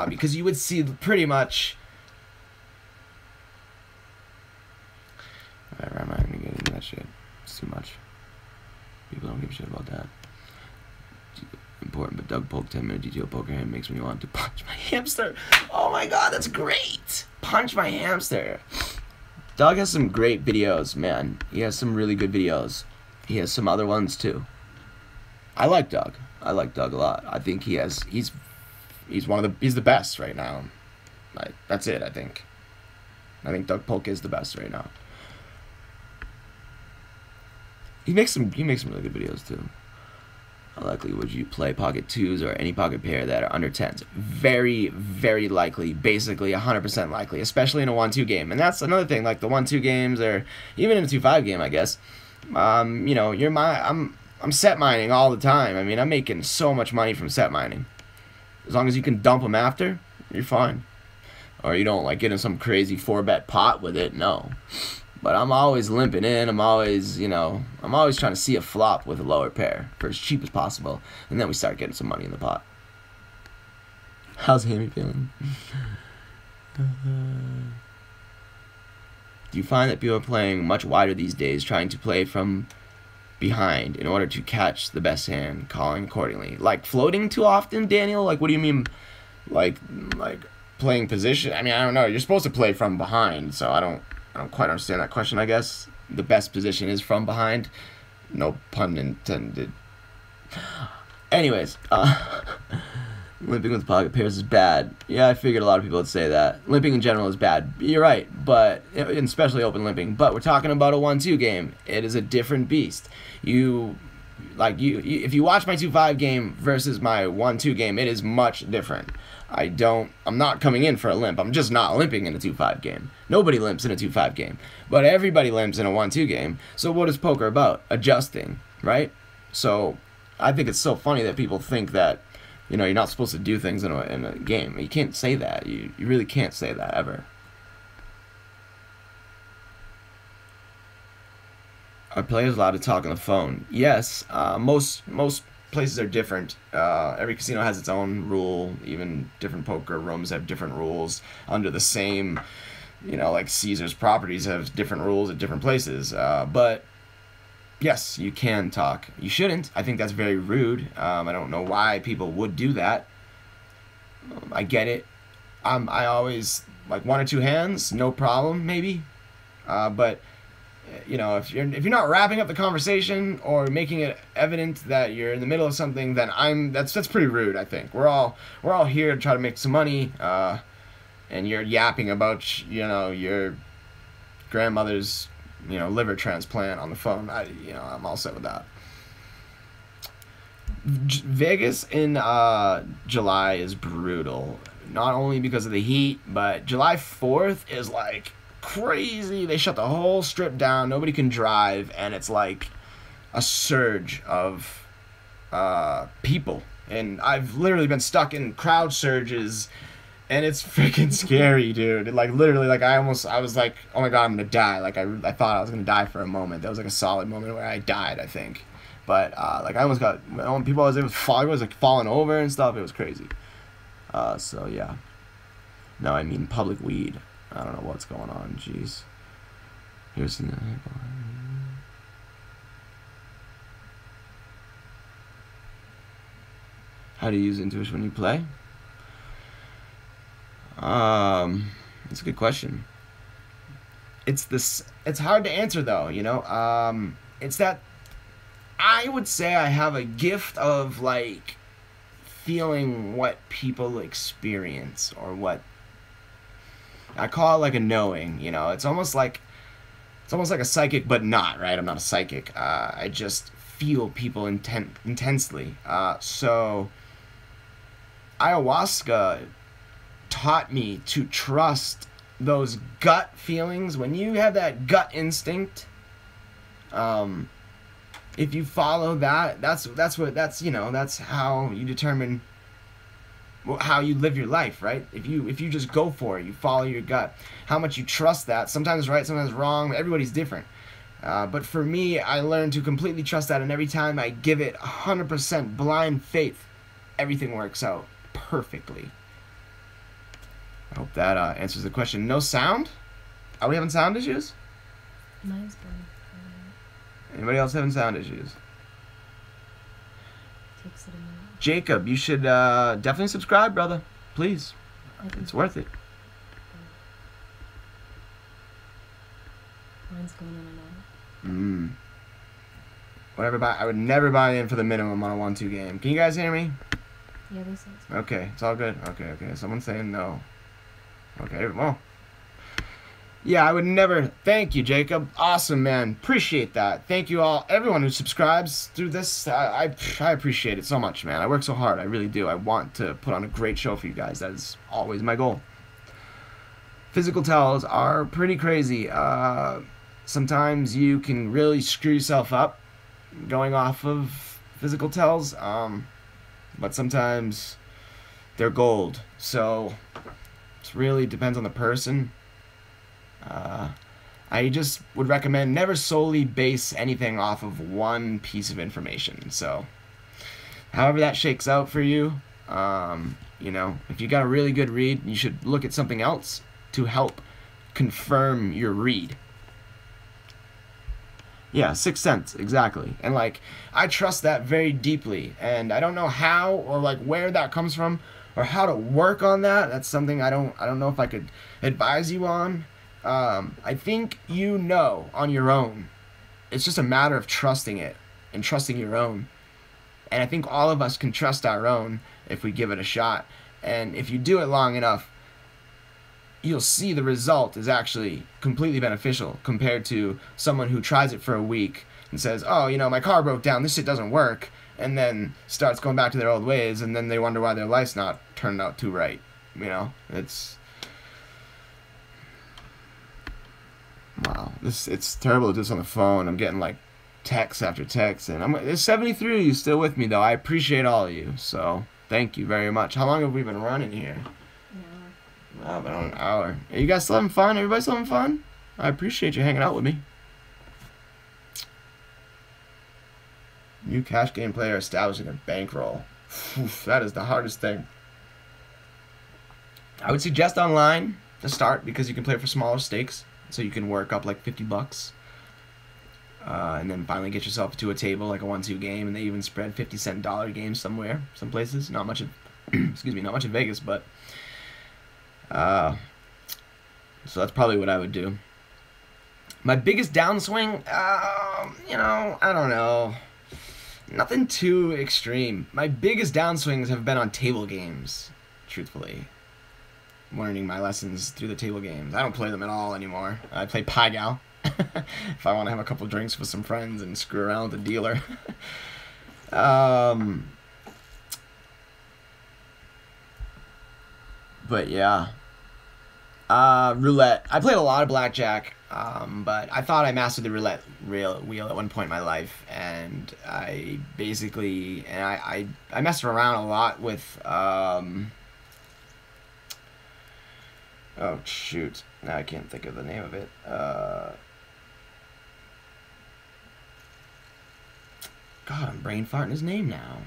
Because you would see pretty much... Whatever, I'm not going to get into that shit. It's too much. People don't give a shit about that. Important, but Doug Polk 10-minute GTO poker hand makes me want to punch my hamster. Oh my god, that's great! Punch my hamster. Doug has some great videos, man. He has some really good videos. He has some other ones too. I like Doug. I like Doug a lot. I think he's the best right now. That's it, I think. I think Doug Polk is the best right now. He makes some really good videos too. How likely would you play pocket twos or any pocket pair that are under tens? Very, very likely. Basically 100% likely, especially in a 1-2 game. And that's another thing, like the 1-2 games, or even in a 2-5 game, I guess. You know, I'm set mining all the time. I mean, I'm making so much money from set mining. As long as you can dump them after, you're fine. Or you don't like get in some crazy 4-bet pot with it. No. But I'm always limping in. I'm always trying to see a flop with a lower pair for as cheap as possible, and then we start getting some money in the pot. How's Hammy feeling? Do you find that people are playing much wider these days, trying to play from behind in order to catch the best hand, calling accordingly? Like floating too often, Daniel? Like, what do you mean, like playing position? I mean, I don't know. You're supposed to play from behind, so I don't quite understand that question, I guess. The best position is from behind. No pun intended. Anyways, limping with pocket pairs is bad. Yeah, I figured a lot of people would say that. Limping in general is bad. You're right, but especially open limping. But we're talking about a 1-2 game. It is a different beast. If you watch my 2-5 game versus my 1-2 game, it is much different. I'm not coming in for a limp. I'm just not limping in a 2-5 game. Nobody limps in a 2-5 game. But everybody limps in a 1-2 game. So what is poker about? Adjusting, right? So I think it's so funny that people think that, you know, you're not supposed to do things in a game. You can't say that. You really can't say that ever. Are players allowed to talk on the phone? Yes. Most places are different. Every casino has its own rule. Even different poker rooms have different rules under the same, you know, like Caesar's properties have different rules at different places. But yes, you can talk. You shouldn't. I think that's very rude. I don't know why people would do that. I get it. I always like 1 or 2 hands, no problem, maybe. But you know, if you're not wrapping up the conversation or making it evident that you're in the middle of something, then that's pretty rude. I think we're all here to try to make some money, and you're yapping about, you know, your grandmother's, you know, liver transplant on the phone. I'm all set with that. Vegas in July is brutal, not only because of the heat, but July 4th is like crazy. They shut the whole strip down. Nobody can drive, and it's like a surge of people. And I've literally been stuck in crowd surges, and it's freaking scary, dude. Like literally, like I was like, oh my god, I'm gonna die. Like I thought I was gonna die for a moment. That was like a solid moment where I died, I think. But like I almost got, people, I was like falling over and stuff. It was crazy. So yeah. No, I mean public weed. I don't know what's going on. Jeez. Here's the. How do you use intuition when you play? That's a good question. It's hard to answer though, you know. It's that I would say I have a gift of like feeling what people experience, or what I call it like a knowing, you know. It's almost like a psychic, but not, right? I'm not a psychic. I just feel people intensely. So ayahuasca taught me to trust those gut feelings. When you have that gut instinct, if you follow that, that's how you determine how you live your life, right? If you just go for it, you follow your gut. How much you trust that, sometimes right, sometimes wrong. Everybody's different. But for me, I learned to completely trust that, and every time I give it 100% blind faith, everything works out perfectly. I hope that answers the question. No sound? Are we having sound issues? Mine's going. Anybody else having sound issues? Takes it a minute. Jacob, you should definitely subscribe, brother. Please. Okay. It's worth it. Mine's going in and out. Whatever. I would never buy in for the minimum on a 1-2 game. Can you guys hear me? Yeah, they said it's Okay, it's all good. Okay. Someone's saying no. Okay, well. Yeah, I would never. Thank you, Jacob. Awesome, man. Appreciate that. Thank you all, everyone who subscribes through this. I appreciate it so much, man. I work so hard. I really do. I want to put on a great show for you guys. That is always my goal. Physical tells are pretty crazy. Sometimes you can really screw yourself up going off of physical tells, but sometimes they're gold. So it really depends on the person. I just would recommend never solely base anything off of one piece of information. So however that shakes out for you, you know, if you got a really good read, you should look at something else to help confirm your read. Yeah, Sixth Sense, exactly. And like, I trust that very deeply, and I don't know how or like where that comes from or how to work on that. That's something I don't know if I could advise you on. I think you know on your own. It's just a matter of trusting it and trusting your own. And I think all of us can trust our own if we give it a shot. And if you do it long enough, you'll see the result is actually completely beneficial compared to someone who tries it for a week and says, oh, you know, my car broke down, this shit doesn't work, and then starts going back to their old ways, and then they wonder why their life's not turning out too right. You know, it's... Wow, it's terrible to do this on the phone. I'm getting like text after text, and there's 73 of you still with me though. I appreciate all of you, so thank you very much. How long have we been running here? Wow, about an hour. Are you guys still having fun? Everybody still having fun? I appreciate you hanging out with me. New cash game player establishing a bankroll. Oof, that is the hardest thing. I would suggest online to start because you can play for smaller stakes. So you can work up like $50, and then finally get yourself to a table like a 1-2 game, and they even spread 50-cent dollar games somewhere, some places. Not much in, excuse me, not much in Vegas, but so that's probably what I would do. My biggest downswing, you know, I don't know, nothing too extreme. My biggest downswings have been on table games, truthfully. Learning my lessons through the table games. I don't play them at all anymore. I play Pai Gow if I want to have a couple drinks with some friends and screw around with the dealer. But yeah. Roulette. I played a lot of blackjack, but I thought I mastered the roulette wheel at one point in my life, and I basically, and I messed around a lot with, oh, shoot. Now I can't think of the name of it. God, I'm brain farting his name now.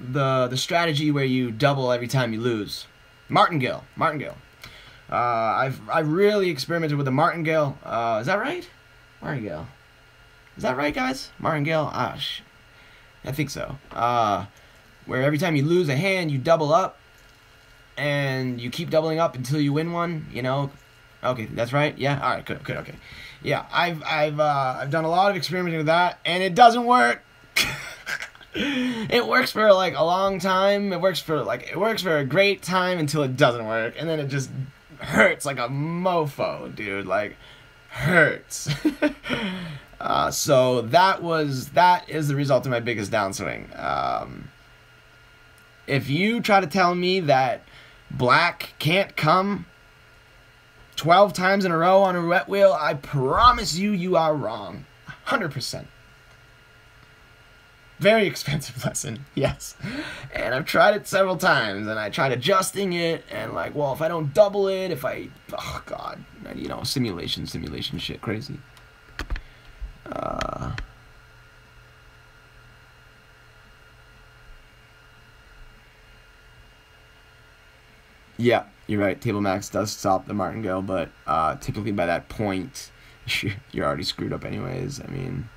the strategy where you double every time you lose. Martingale. I've really experimented with the martingale. Is that right? Martingale. Is that right, guys? Martingale. I think so. Where every time you lose a hand, you double up, and you keep doubling up until you win one. You know. Okay, that's right. Yeah. All right. Good. Okay. Yeah. I've done a lot of experimenting with that, and it doesn't work. It works for like a long time. It works for a great time until it doesn't work, and then it just hurts like a mofo, dude. Like hurts. So that is the result of my biggest downswing. If you try to tell me that black can't come 12 times in a row on a roulette wheel, I promise you are wrong. 100%. Very expensive lesson, yes. And I've tried it several times, and I tried adjusting it, and like, well, if I don't double it, oh god, you know, simulation shit, crazy. Yeah, you're right. Table max does stop the martingale, but typically by that point, you're already screwed up anyways. I mean,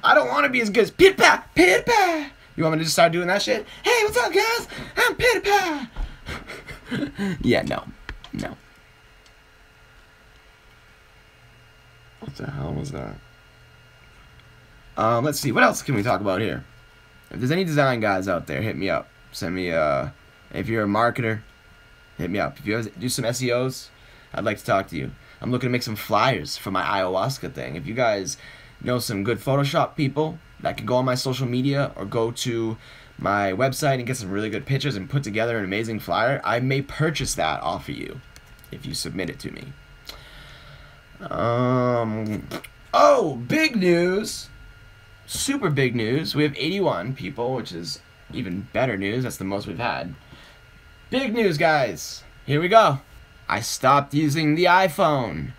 I don't want to be as good as PewDiePie. You want me to just start doing that shit? Hey, what's up, guys? I'm PewDiePie. Yeah, no. What the hell was that? Let's see. What else can we talk about here? If there's any design guys out there, hit me up. Send me, if you're a marketer, hit me up. If you do some SEOs, I'd like to talk to you. I'm looking to make some flyers for my ayahuasca thing. If you guys know some good Photoshop people that can go on my social media or go to my website and get some really good pictures and put together an amazing flyer, I may purchase that off of you if you submit it to me. Oh, big news. Super big news. We have 81 people, which is even better news. That's the most we've had. Big news, guys. Here we go. I stopped using the iPhone.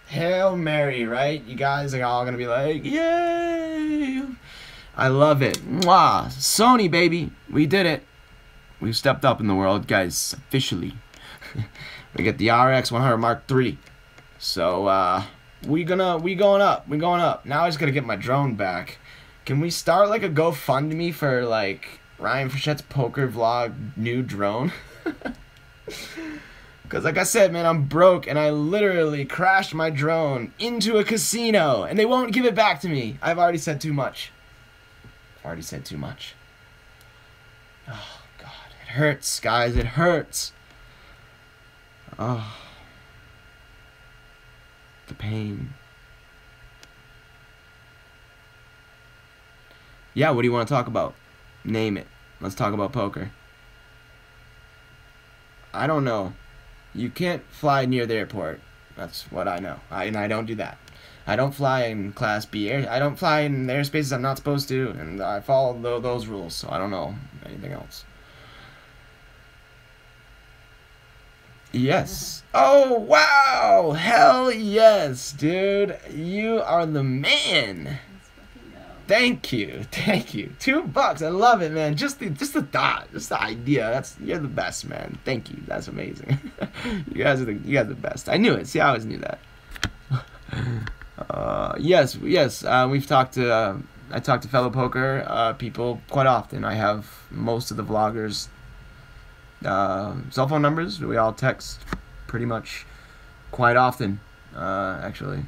Hail Mary, right? You guys are all gonna be like, yay! I love it. Mwah! Sony, baby. We did it. We've stepped up in the world, guys, officially. We get the RX 100 Mark III. So, we going up. Now I just gotta get my drone back. Can we start like a GoFundMe for like Ryan Frechette's poker vlog new drone? Because like I said, man, I'm broke and I literally crashed my drone into a casino and they won't give it back to me. I've already said too much. Oh, God. It hurts, guys. It hurts. Oh. The pain. Yeah, what do you want to talk about? Name it. Let's talk about poker. I don't know. You can't fly near the airport. That's what I know. And I don't do that. I don't fly in Class B air. I don't fly in airspaces I'm not supposed to, and I follow those rules, so I don't know anything else. Yes. Oh, wow! Hell yes, dude. You are the man. Thank you. $2. I love it, man. Just the thought, just the idea. You're the best, man. Thank you. That's amazing. You guys are the best. I knew it. See, I always knew that. Yes. We've talked to. I talk to fellow poker people quite often. I have most of the vloggers' cell phone numbers. We all text pretty much quite often, actually.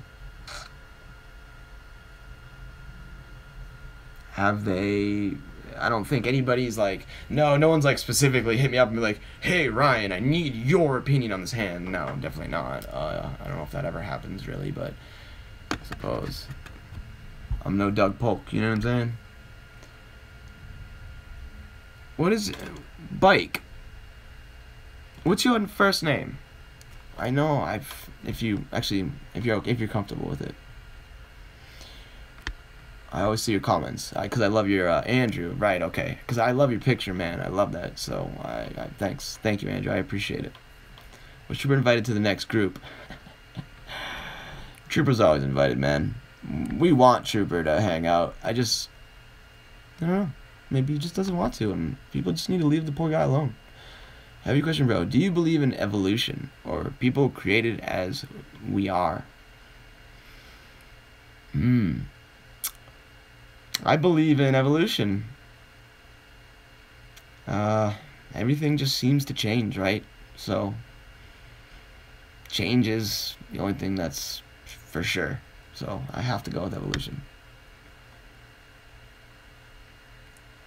Have they? I don't think anybody's like, no one's like specifically hit me up and be like, hey Ryan, I need your opinion on this hand. No, definitely not. I don't know if that ever happens really, but I suppose. I'm no Doug Polk, you know what I'm saying? What is Bike? What's your first name? I know if you're comfortable with it. I always see your comments because I love your Andrew. Right? Okay. Because I love your picture, man. I love that. So thank you, Andrew. I appreciate it. Was Trooper invited to the next group? Trooper's always invited, man. We want Trooper to hang out. I don't know. Maybe he just doesn't want to, and people just need to leave the poor guy alone. Heavy question, bro. Do you believe in evolution, or people created as we are? I believe in evolution. Everything just seems to change, right? So, change is the only thing that's for sure. So, I have to go with evolution.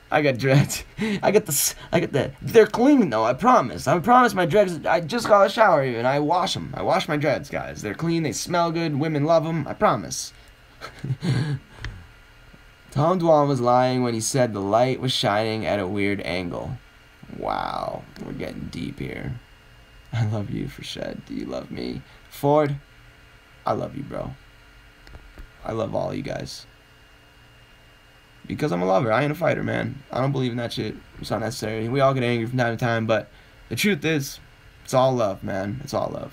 I got dreads. I get the. They're clean though. I promise. I promise my dreads. I just got a shower even. I wash them. I wash my dreads, guys. They're clean. They smell good. Women love them. I promise. Tom Dwan was lying when he said the light was shining at a weird angle. Wow, we're getting deep here. I love you, Frechette. Do you love me? Ford, I love you, bro. I love all you guys. Because I'm a lover. I ain't a fighter, man. I don't believe in that shit. It's not necessary. We all get angry from time to time, but the truth is, it's all love, man. It's all love.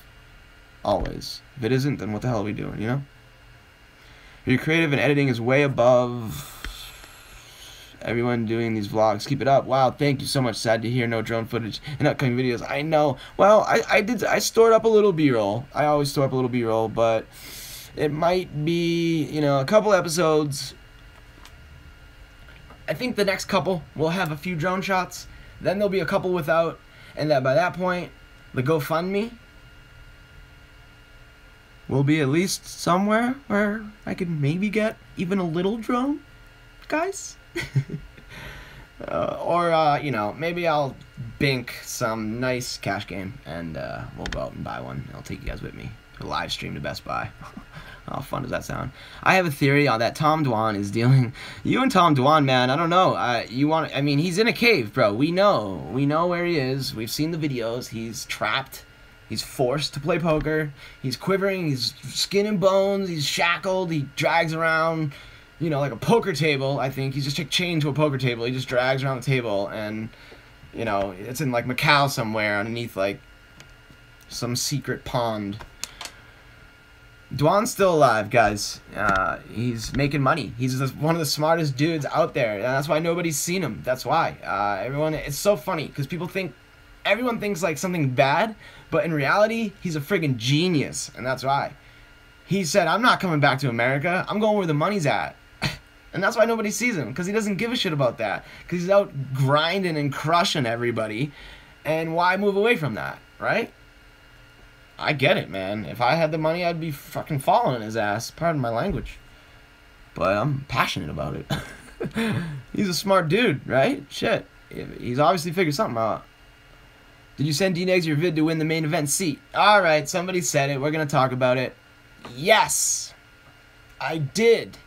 Always. If it isn't, then what the hell are we doing, you know? Your creative and editing is way above everyone doing these vlogs. Keep it up. Wow, thank you so much. Sad to hear no drone footage in upcoming videos. I know. Well, I stored up a little B-roll. I always store up a little B-roll, but it might be, you know, a couple episodes. I think the next couple will have a few drone shots. Then there'll be a couple without, and that by that point, the GoFundMe will be at least somewhere where I could maybe get even a little drone, guys. Or you know, maybe I'll bink some nice cash game, and we'll go out and buy one. I'll take you guys with me to live stream to Best Buy. How fun does that sound? I have a theory on that Tom Dwan is dealing. You and Tom Dwan, man, I don't know. I mean, he's in a cave, bro. We know where he is. We've seen the videos. He's trapped. He's forced to play poker. He's quivering. He's skin and bones. He's shackled. He drags around, you know, like a poker table. I think he's just chained to a poker table. He just drags around the table, and you know, it's in like Macau somewhere underneath like some secret pond. Dwan's still alive, guys. He's making money. He's one of the smartest dudes out there, and that's why nobody's seen him. That's why. It's so funny, because everyone thinks like something bad, but in reality, he's a friggin' genius, and that's why. He said, I'm not coming back to America. I'm going where the money's at. And that's why nobody sees him, because he doesn't give a shit about that. Because he's out grinding and crushing everybody, and why move away from that, right? I get it, man. If I had the money, I'd be fucking falling on his ass. Pardon my language. But I'm passionate about it. He's a smart dude, right? Shit. He's obviously figured something out. Did you send D-Negs your vid to win the main event seat? Alright, somebody said it. We're going to talk about it. Yes! I did.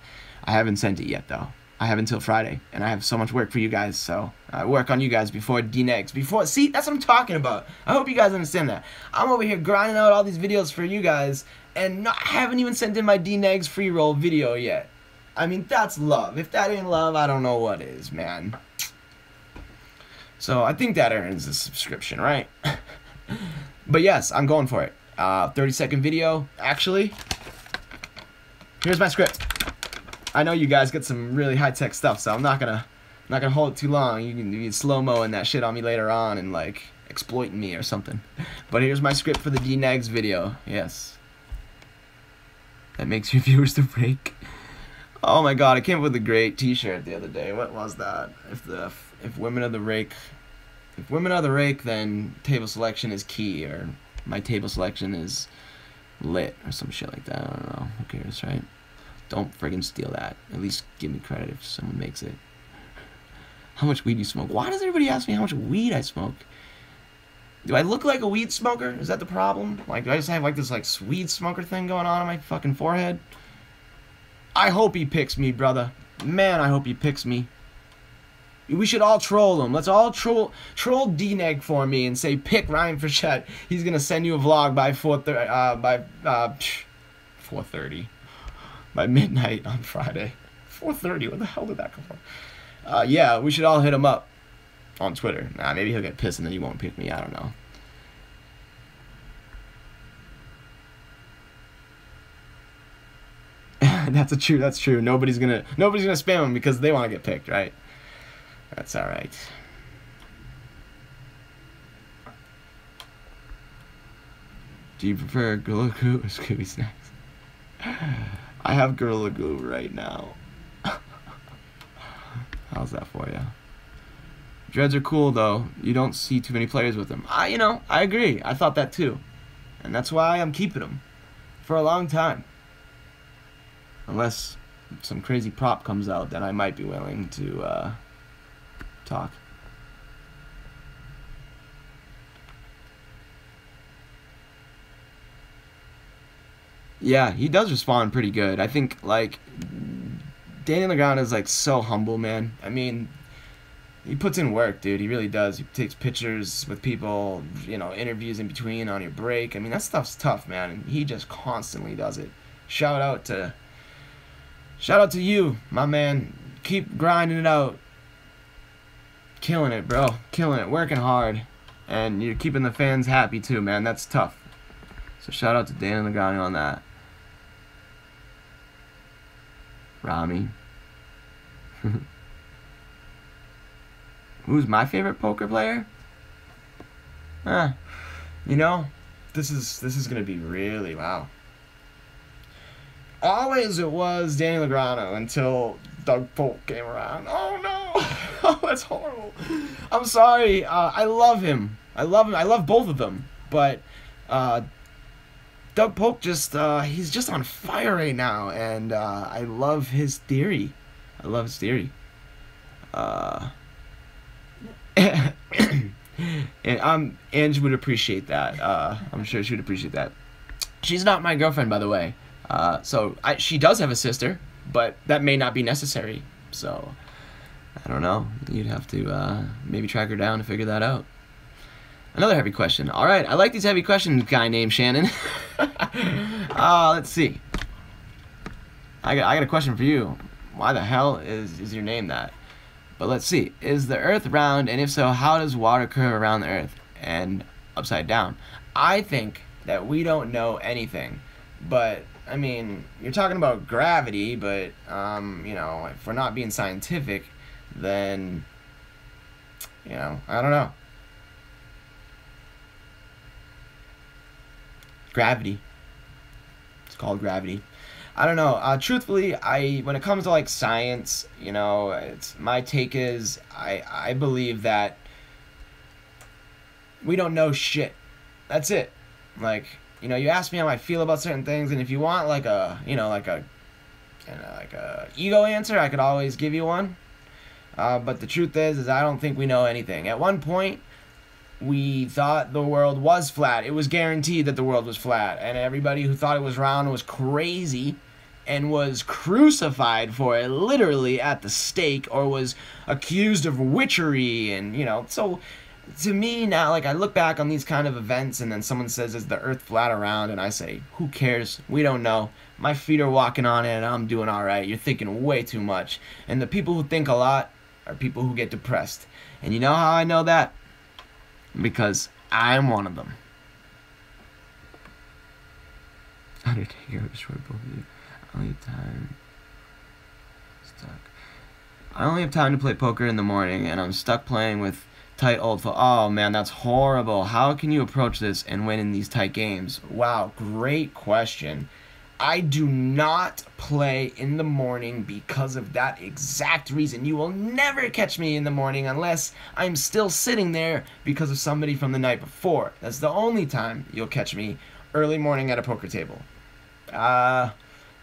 I haven't sent it yet, though. I have until Friday, and I have so much work for you guys, so I work on you guys before D-Negs. See, that's what I'm talking about. I hope you guys understand that. I'm over here grinding out all these videos for you guys, and I haven't even sent in my D-Negs free roll video yet. I mean, that's love. If that ain't love, I don't know what is, man. So I think that earns a subscription, right? But yes, I'm going for it. 30-second video. Actually, here's my script. I know you guys get some really high-tech stuff, so I'm not gonna hold it too long. You can be slow-moing that shit on me later on and like exploiting me or something. But here's my script for the D-Negs video. Yes. That makes your viewers to break. Oh my god, I came up with a great t-shirt the other day. What was that? If women are the rake, then table selection is key, or my table selection is lit, or some shit like that. I don't know. Who cares, right? Don't friggin' steal that. At least give me credit if someone makes it. How much weed you smoke? Why does everybody ask me how much weed I smoke? Do I look like a weed smoker? Is that the problem? Like, do I just have like this like weed smoker thing going on my fucking forehead? I hope he picks me, brother. Man, I hope he picks me. We should all troll him. Let's all troll D-Neg for me and say, pick Ryan Frechette. He's gonna send you a vlog by 4:30. By midnight on Friday. 4:30, where the hell did that come from? Yeah, we should all hit him up on Twitter. Nah, maybe he'll get pissed and then he won't pick me. I don't know. That's true. Nobody's gonna spam them because they want to get picked, right? That's all right. Do you prefer Gorilla Glue or Scooby Snacks? I have Gorilla Glue right now. How's that for you? Dreads are cool though. You don't see too many players with them. I agree. I thought that too, and that's why I'm keeping them for a long time. Unless some crazy prop comes out, then I might be willing to talk. Yeah, he does respond pretty good. I think, like, Danny Legrand is, like, so humble, man. I mean, he puts in work, dude. He really does. He takes pictures with people, interviews in between on your break. I mean, that stuff's tough, man. And he just constantly does it. Shout out to you, my man. Keep grinding it out. Killing it, bro. Killing it. Working hard. And you're keeping the fans happy, too, man. That's tough. So shout out to Dan Legrand on that. Rami. Who's my favorite poker player? This is gonna be really wow. Always it was Danny Legrano until Doug Polk came around. Oh no! Oh, that's horrible. I'm sorry. I love him. I love both of them. But Doug Polk he's just on fire right now, and I love his theory. And Ange would appreciate that. I'm sure she would appreciate that. She's not my girlfriend, by the way. So she does have a sister, but that may not be necessary. So I don't know. You'd have to maybe track her down to figure that out. Another heavy question. All right, I like these heavy questions, guy named Shannon. Let's see. I got a question for you. Why the hell is your name that? But let's see. Is the Earth round, and if so, how does water curve around the Earth and upside down? I think that we don't know anything. But, I mean, you're talking about gravity, but, if we're not being scientific, then, I don't know. Gravity. It's called gravity. I don't know. Truthfully, when it comes to like science, my take is I believe that we don't know shit. That's it. Like, you ask me how I feel about certain things, and if you want like a ego answer, I could always give you one. But the truth is I don't think we know anything. At one point, we thought the world was flat. It was guaranteed that the world was flat, and everybody who thought it was round was crazy and was crucified for it, literally at the stake, or was accused of witchery. And so to me now, like, I look back on these kind of events, and then someone says, is the Earth flat around? And I say, who cares? We don't know. My feet are walking on it, and I'm doing all right. You're thinking way too much. And the people who think a lot are people who get depressed. And you know how I know that? Because I'm one of them. Undertaker destroyed both of you. I only have time to play poker in the morning, and I'm stuck playing with tight old Oh man, that's horrible. How can you approach this and win in these tight games? Wow, great question. I do not play in the morning because of that exact reason. You will never catch me in the morning unless I'm still sitting there because of somebody from the night before. That's the only time you'll catch me early morning at a poker table.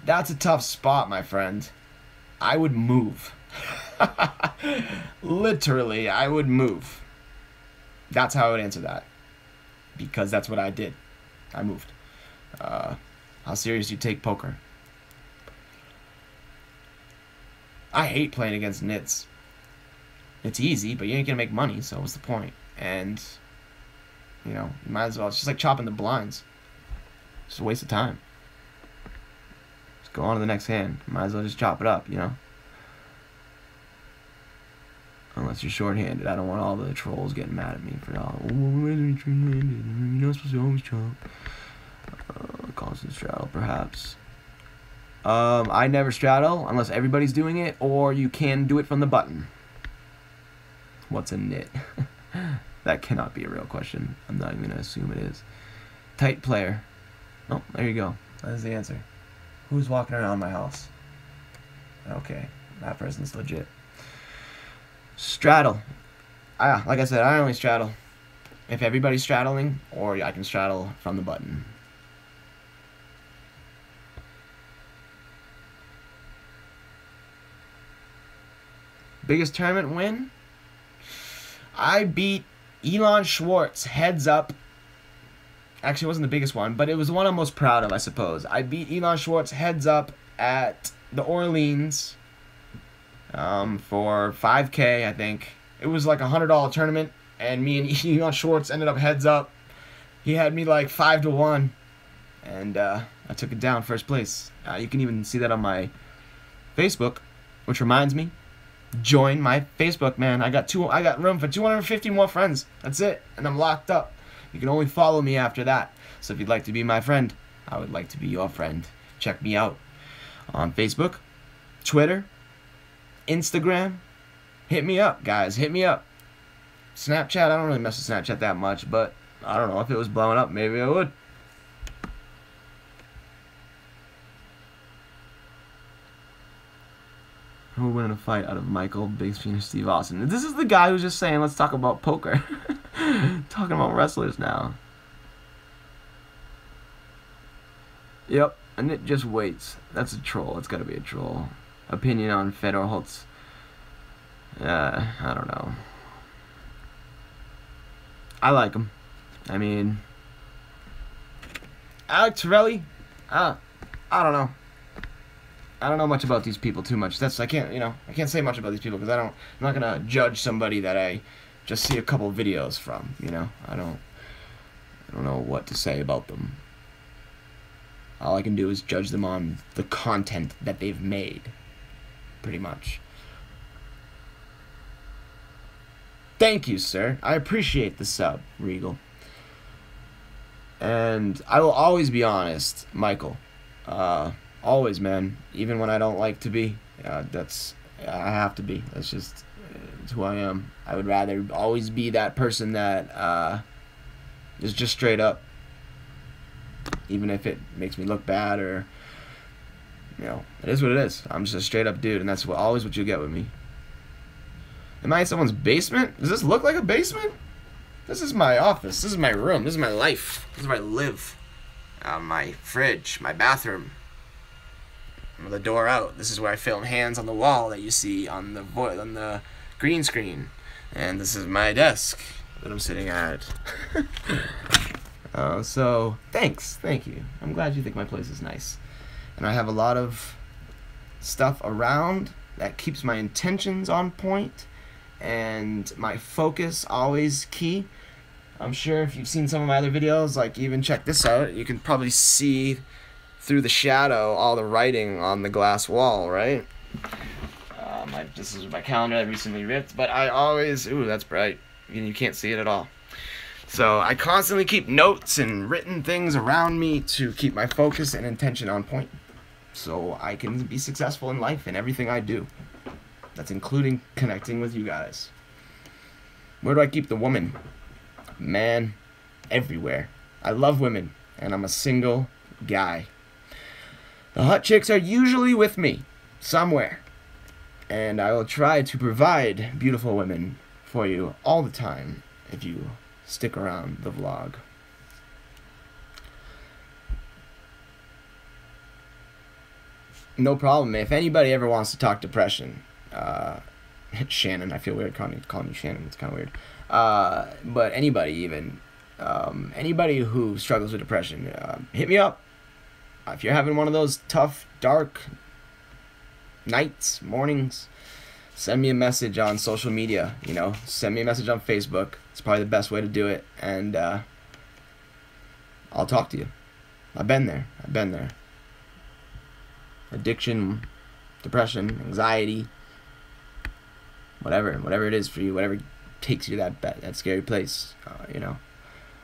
That's a tough spot, my friend. I would move. Literally, I would move. That's how I would answer that. Because that's what I did. I moved. How serious do you take poker? I hate playing against nits. It's easy, but you ain't gonna make money, so what's the point? And, you might as well. It's just like chopping the blinds. It's just a waste of time. Just go on to the next hand. Might as well just chop it up, Unless you're short-handed. I don't want all the trolls getting mad at me for all. Oh, you're not supposed to always chop. Constant straddle, perhaps. I never straddle unless everybody's doing it, or you can do it from the button. What's a knit? That cannot be a real question. I'm not even going to assume it is. Tight player. Oh, there you go. That is the answer. Who's walking around my house? Okay, that person's legit. Straddle. Like I said, I only straddle if everybody's straddling, or I can straddle from the button. Biggest tournament win? I beat Elon Schwartz heads up. Actually, it wasn't the biggest one, but it was the one I'm most proud of, I suppose. I beat Elon Schwartz heads up at the Orleans for 5K, I think. It was like a $100 tournament, and me and Elon Schwartz ended up heads up. He had me like 5-1, and I took it down first place. You can even see that on my Facebook, which reminds me, join my Facebook, man. I got room for 250 more friends. That's it, and I'm locked up. You can only follow me after that. So if you'd like to be my friend, I would like to be your friend. Check me out on Facebook, Twitter, Instagram. Hit me up, guys. Hit me up. Snapchat, I don't really mess with Snapchat that much, but I don't know, if it was blowing up, maybe I would. Who would win in a fight out of Michael Bisping or Steve Austin? This is the guy who's just saying, let's talk about poker. Talking about wrestlers now. Yep, and it just waits. That's a troll. It's got to be a troll. Opinion on Fedor Holtz. I don't know. I like him. I mean, Alex Torelli. I don't know. I don't know much about these people too much. I can't say much about these people because I'm not gonna judge somebody that I just see a couple of videos from. I don't know what to say about them. All I can do is judge them on the content that they've made, pretty much. Thank you, sir. I appreciate the sub, Regal. And I will always be honest, Michael. Always, man. Even when I don't like to be. I have to be. That's just it's who I am. I would rather always be that person that is just straight up. Even if it makes me look bad or, it is what it is. I'm just a straight up dude, and that's always what you get with me. Am I in someone's basement? Does this look like a basement? This is my office. This is my room. This is my life. This is where I live. My fridge. My bathroom. The door out. This is where I film hands on the wall that you see on the green screen. And this is my desk that I'm sitting at. So, thanks. Thank you. I'm glad you think my place is nice. And I have a lot of stuff around that keeps my intentions on point. And my focus always key. I'm sure if you've seen some of my other videos, like even check this out, you can probably see through the shadow all the writing on the glass wall, right? This is my calendar I recently ripped, but I always, ooh, that's bright. You can't see it at all. So I constantly keep notes and written things around me to keep my focus and intention on point, so I can be successful in life and everything I do. That's including connecting with you guys. Where do I keep the woman? Man, everywhere. I love women, and I'm a single guy. The hot chicks are usually with me, somewhere. And I will try to provide beautiful women for you all the time if you stick around the vlog. No problem. If anybody ever wants to talk depression, Shannon, I feel weird calling you Shannon. It's kind of weird. But anybody even, anybody who struggles with depression, hit me up. If you're having one of those tough, dark nights, mornings, send me a message on social media. Send me a message on Facebook. It's probably the best way to do it, and I'll talk to you. I've been there. Addiction, depression, anxiety, whatever it is for you, whatever takes you to that scary place,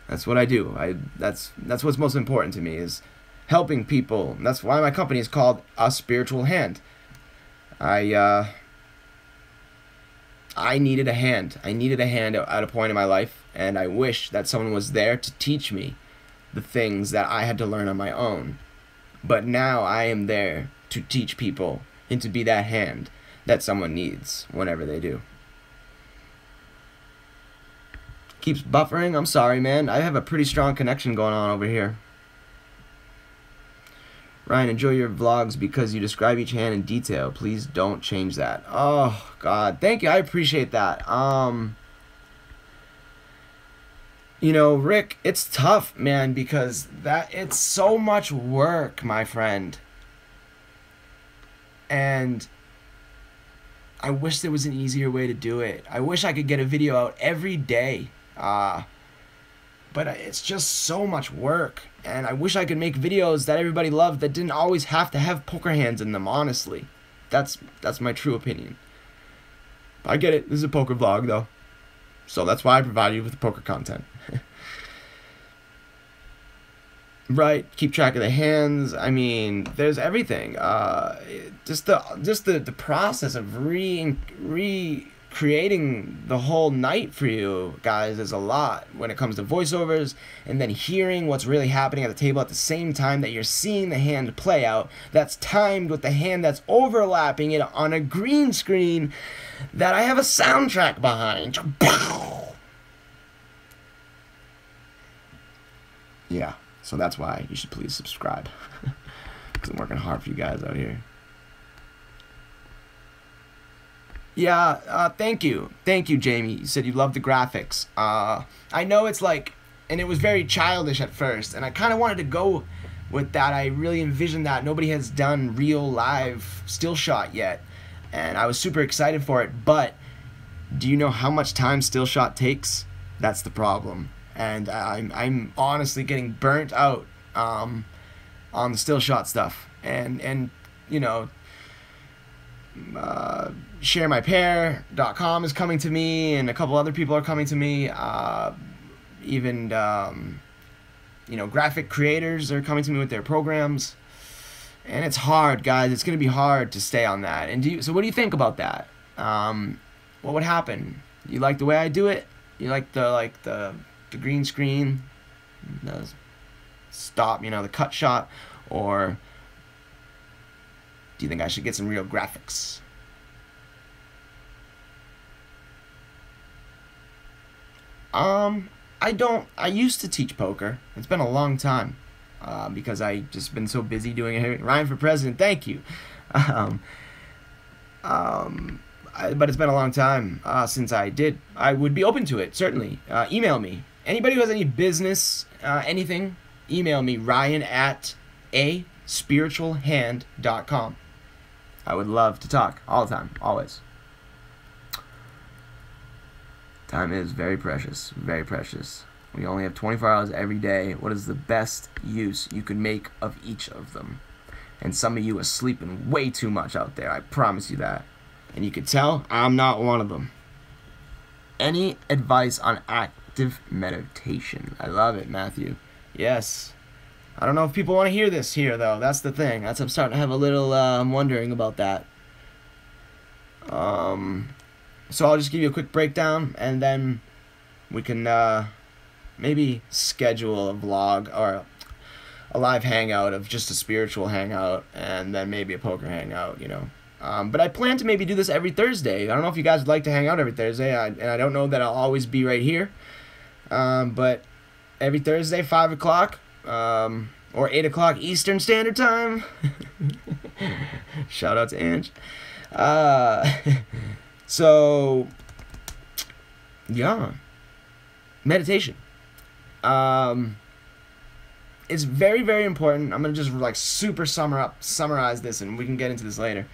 that's what I do. That's what's most important to me, is helping people. That's why my company is called A Spiritual Hand. I needed a hand. I needed a hand at a point in my life, and I wish that someone was there to teach me the things that I had to learn on my own. But now I am there to teach people and to be that hand that someone needs whenever they do. Keeps buffering. I'm sorry, man. I have a pretty strong connection going on over here. Ryan, enjoy your vlogs because you describe each hand in detail. Please don't change that. Oh, God. Thank you. I appreciate that. You know, Rick, it's tough, man, because it's so much work, my friend. And I wish there was an easier way to do it. I wish I could get a video out every day. But it's just so much work. And I wish I could make videos that everybody loved that didn't always have to have poker hands in them, honestly. That's my true opinion. I get it. This is a poker vlog, though. So that's why I provide you with the poker content. Right, keep track of the hands. I mean, there's everything. Just the process of recreating the whole night for you guys is a lot when it comes to voiceovers, and then hearing what's really happening at the table at the same time that you're seeing the hand play out. That's timed with the hand that's overlapping it on a green screen that I have a soundtrack behind. Yeah. So that's why you should please subscribe. Because I'm working hard for you guys out here. Yeah, thank you. Thank you, Jamie. You said you love the graphics. I know it's like, and it was very childish at first, and I kind of wanted to go with that. I really envisioned that. Nobody has done real live still shot yet, and I was super excited for it, but do you know how much time still shot takes? That's the problem. And I'm honestly getting burnt out on the still shot stuff. And you know, sharemypair.com is coming to me, and a couple other people are coming to me. Even you know, graphic creators are coming to me with their programs. And it's hard, guys. It's gonna be hard to stay on that. And so what do you think about that? What would happen? You like the way I do it? You like the green screen, the stop, you know, the cut shot, or do you think I should get some real graphics? I used to teach poker. It's been a long time, because I just been so busy doing it. Ryan for president, thank you. But it's been a long time since I did. I would be open to it, certainly. Email me. Anybody who has any business, anything, email me, ryan@aspiritualhand.com. I would love to talk all the time, always. Time is very precious, very precious. We only have 24 hours every day. What is the best use you could make of each of them? And some of you are sleeping way too much out there, I promise you that. And you could tell I'm not one of them. Any advice on active meditation? I love it, Matthew. Yes. I don't know if people want to hear this here, though. That's the thing. I'm starting to have a little, I'm wondering about that. So I'll just give you a quick breakdown, and then we can maybe schedule a vlog or a live hangout of just a spiritual hangout, and then maybe a poker hangout, you know. But I plan to maybe do this every Thursday. I don't know if you guys would like to hang out every Thursday, and I don't know that I'll always be right here. But every Thursday, 5 o'clock, or 8 o'clock Eastern Standard Time. Shout out to Ange. So, yeah. Meditation. It's very, very important. I'm going to just like super summarize this, and we can get into this later.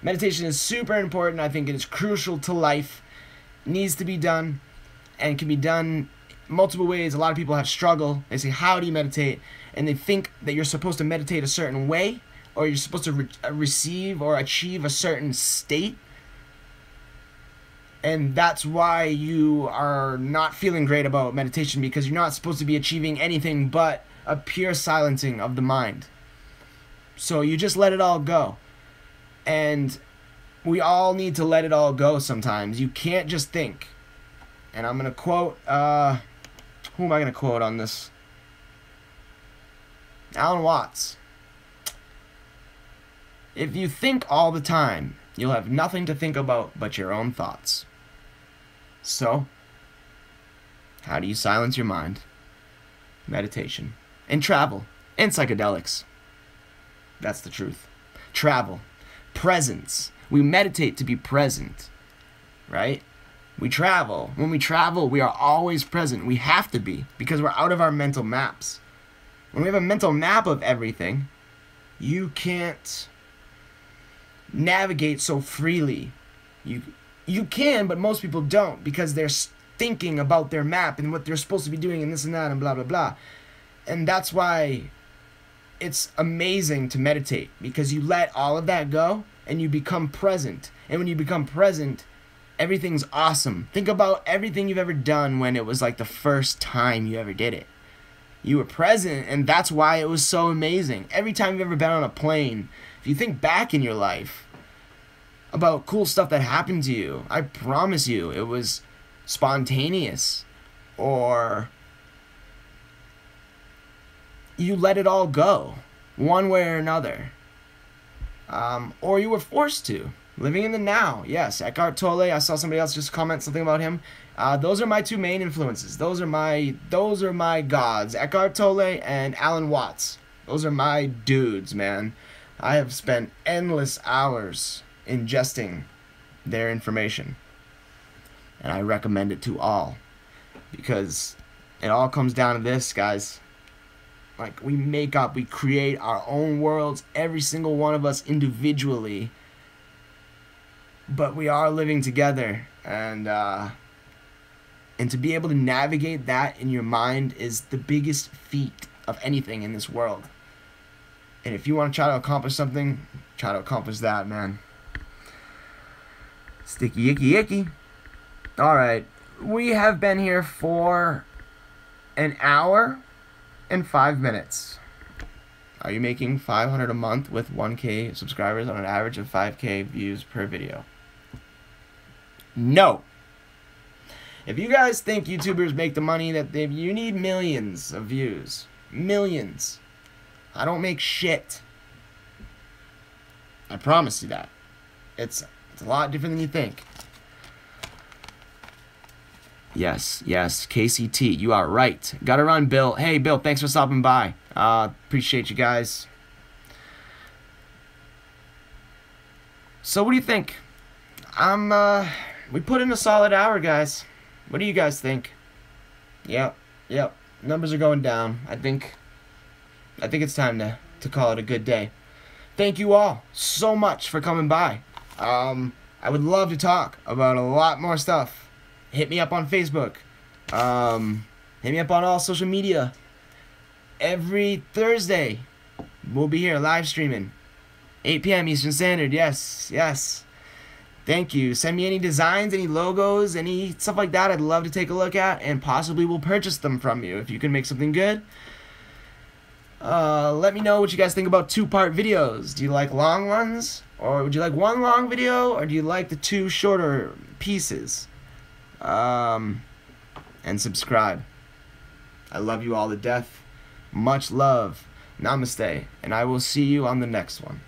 Meditation is super important. I think it is crucial to life. Needs to be done, and can be done multiple ways. A lot of people have struggle. They say, how do you meditate? And they think that you're supposed to meditate a certain way, or you're supposed to receive or achieve a certain state. And that's why you are not feeling great about meditation, because you're not supposed to be achieving anything but a pure silencing of the mind. So you just let it all go. And we all need to let it all go sometimes. You can't just think. And I'm going to quote, who am I going to quote on this? Alan Watts. If you think all the time, you'll have nothing to think about but your own thoughts. So, how do you silence your mind? Meditation. And travel. And psychedelics. That's the truth. Travel. Presence. We meditate to be present. Right? We travel. When we travel, we are always present. We have to be, because we're out of our mental maps. When we have a mental map of everything, you can't navigate so freely. You can, but most people don't, because they're thinking about their map and what they're supposed to be doing and this and that and blah, blah, blah. And that's why it's amazing to meditate, because you let all of that go and you become present. And when you become present, everything's awesome. Think about everything you've ever done when it was like the first time you ever did it. You were present, and that's why it was so amazing. Every time you've ever been on a plane, if you think back in your life about cool stuff that happened to you, I promise you it was spontaneous, or you let it all go one way or another, or you were forced to. Living in the now, yes. Eckhart Tolle, I saw somebody else just comment something about him. Those are my two main influences. Those are my gods. Eckhart Tolle and Alan Watts. Those are my dudes, man. I have spent endless hours ingesting their information. And I recommend it to all. Because it all comes down to this, guys. Like, we create our own worlds, every single one of us individually. But we are living together, and to be able to navigate that in your mind is the biggest feat of anything in this world. And if you want to try to accomplish something, try to accomplish that, man. Sticky icky icky. Alright, we have been here for an hour and 5 minutes. Are you making 500 a month with 1K subscribers on an average of 5K views per video? No. If you guys think YouTubers make the money that you need millions of views. Millions. I don't make shit. I promise you that. It's a lot different than you think. Yes, KCT, you are right. Gotta run, Bill. Hey, Bill, thanks for stopping by. Appreciate you guys. So what do you think? We put in a solid hour, guys. What do you guys think? Yep. Numbers are going down. I think it's time to call it a good day. Thank you all so much for coming by. I would love to talk about a lot more stuff. Hit me up on Facebook. Hit me up on all social media. Every Thursday, we'll be here live streaming. 8 p.m. Eastern Standard. Yes. Thank you. Send me any designs, any logos, any stuff like that. I'd love to take a look at, and possibly will purchase them from you if you can make something good. Let me know what you guys think about 2-part videos. Do you like long ones? Or would you like one long video? Or do you like the 2 shorter pieces? And subscribe. I love you all to death. Much love. Namaste. And I will see you on the next one.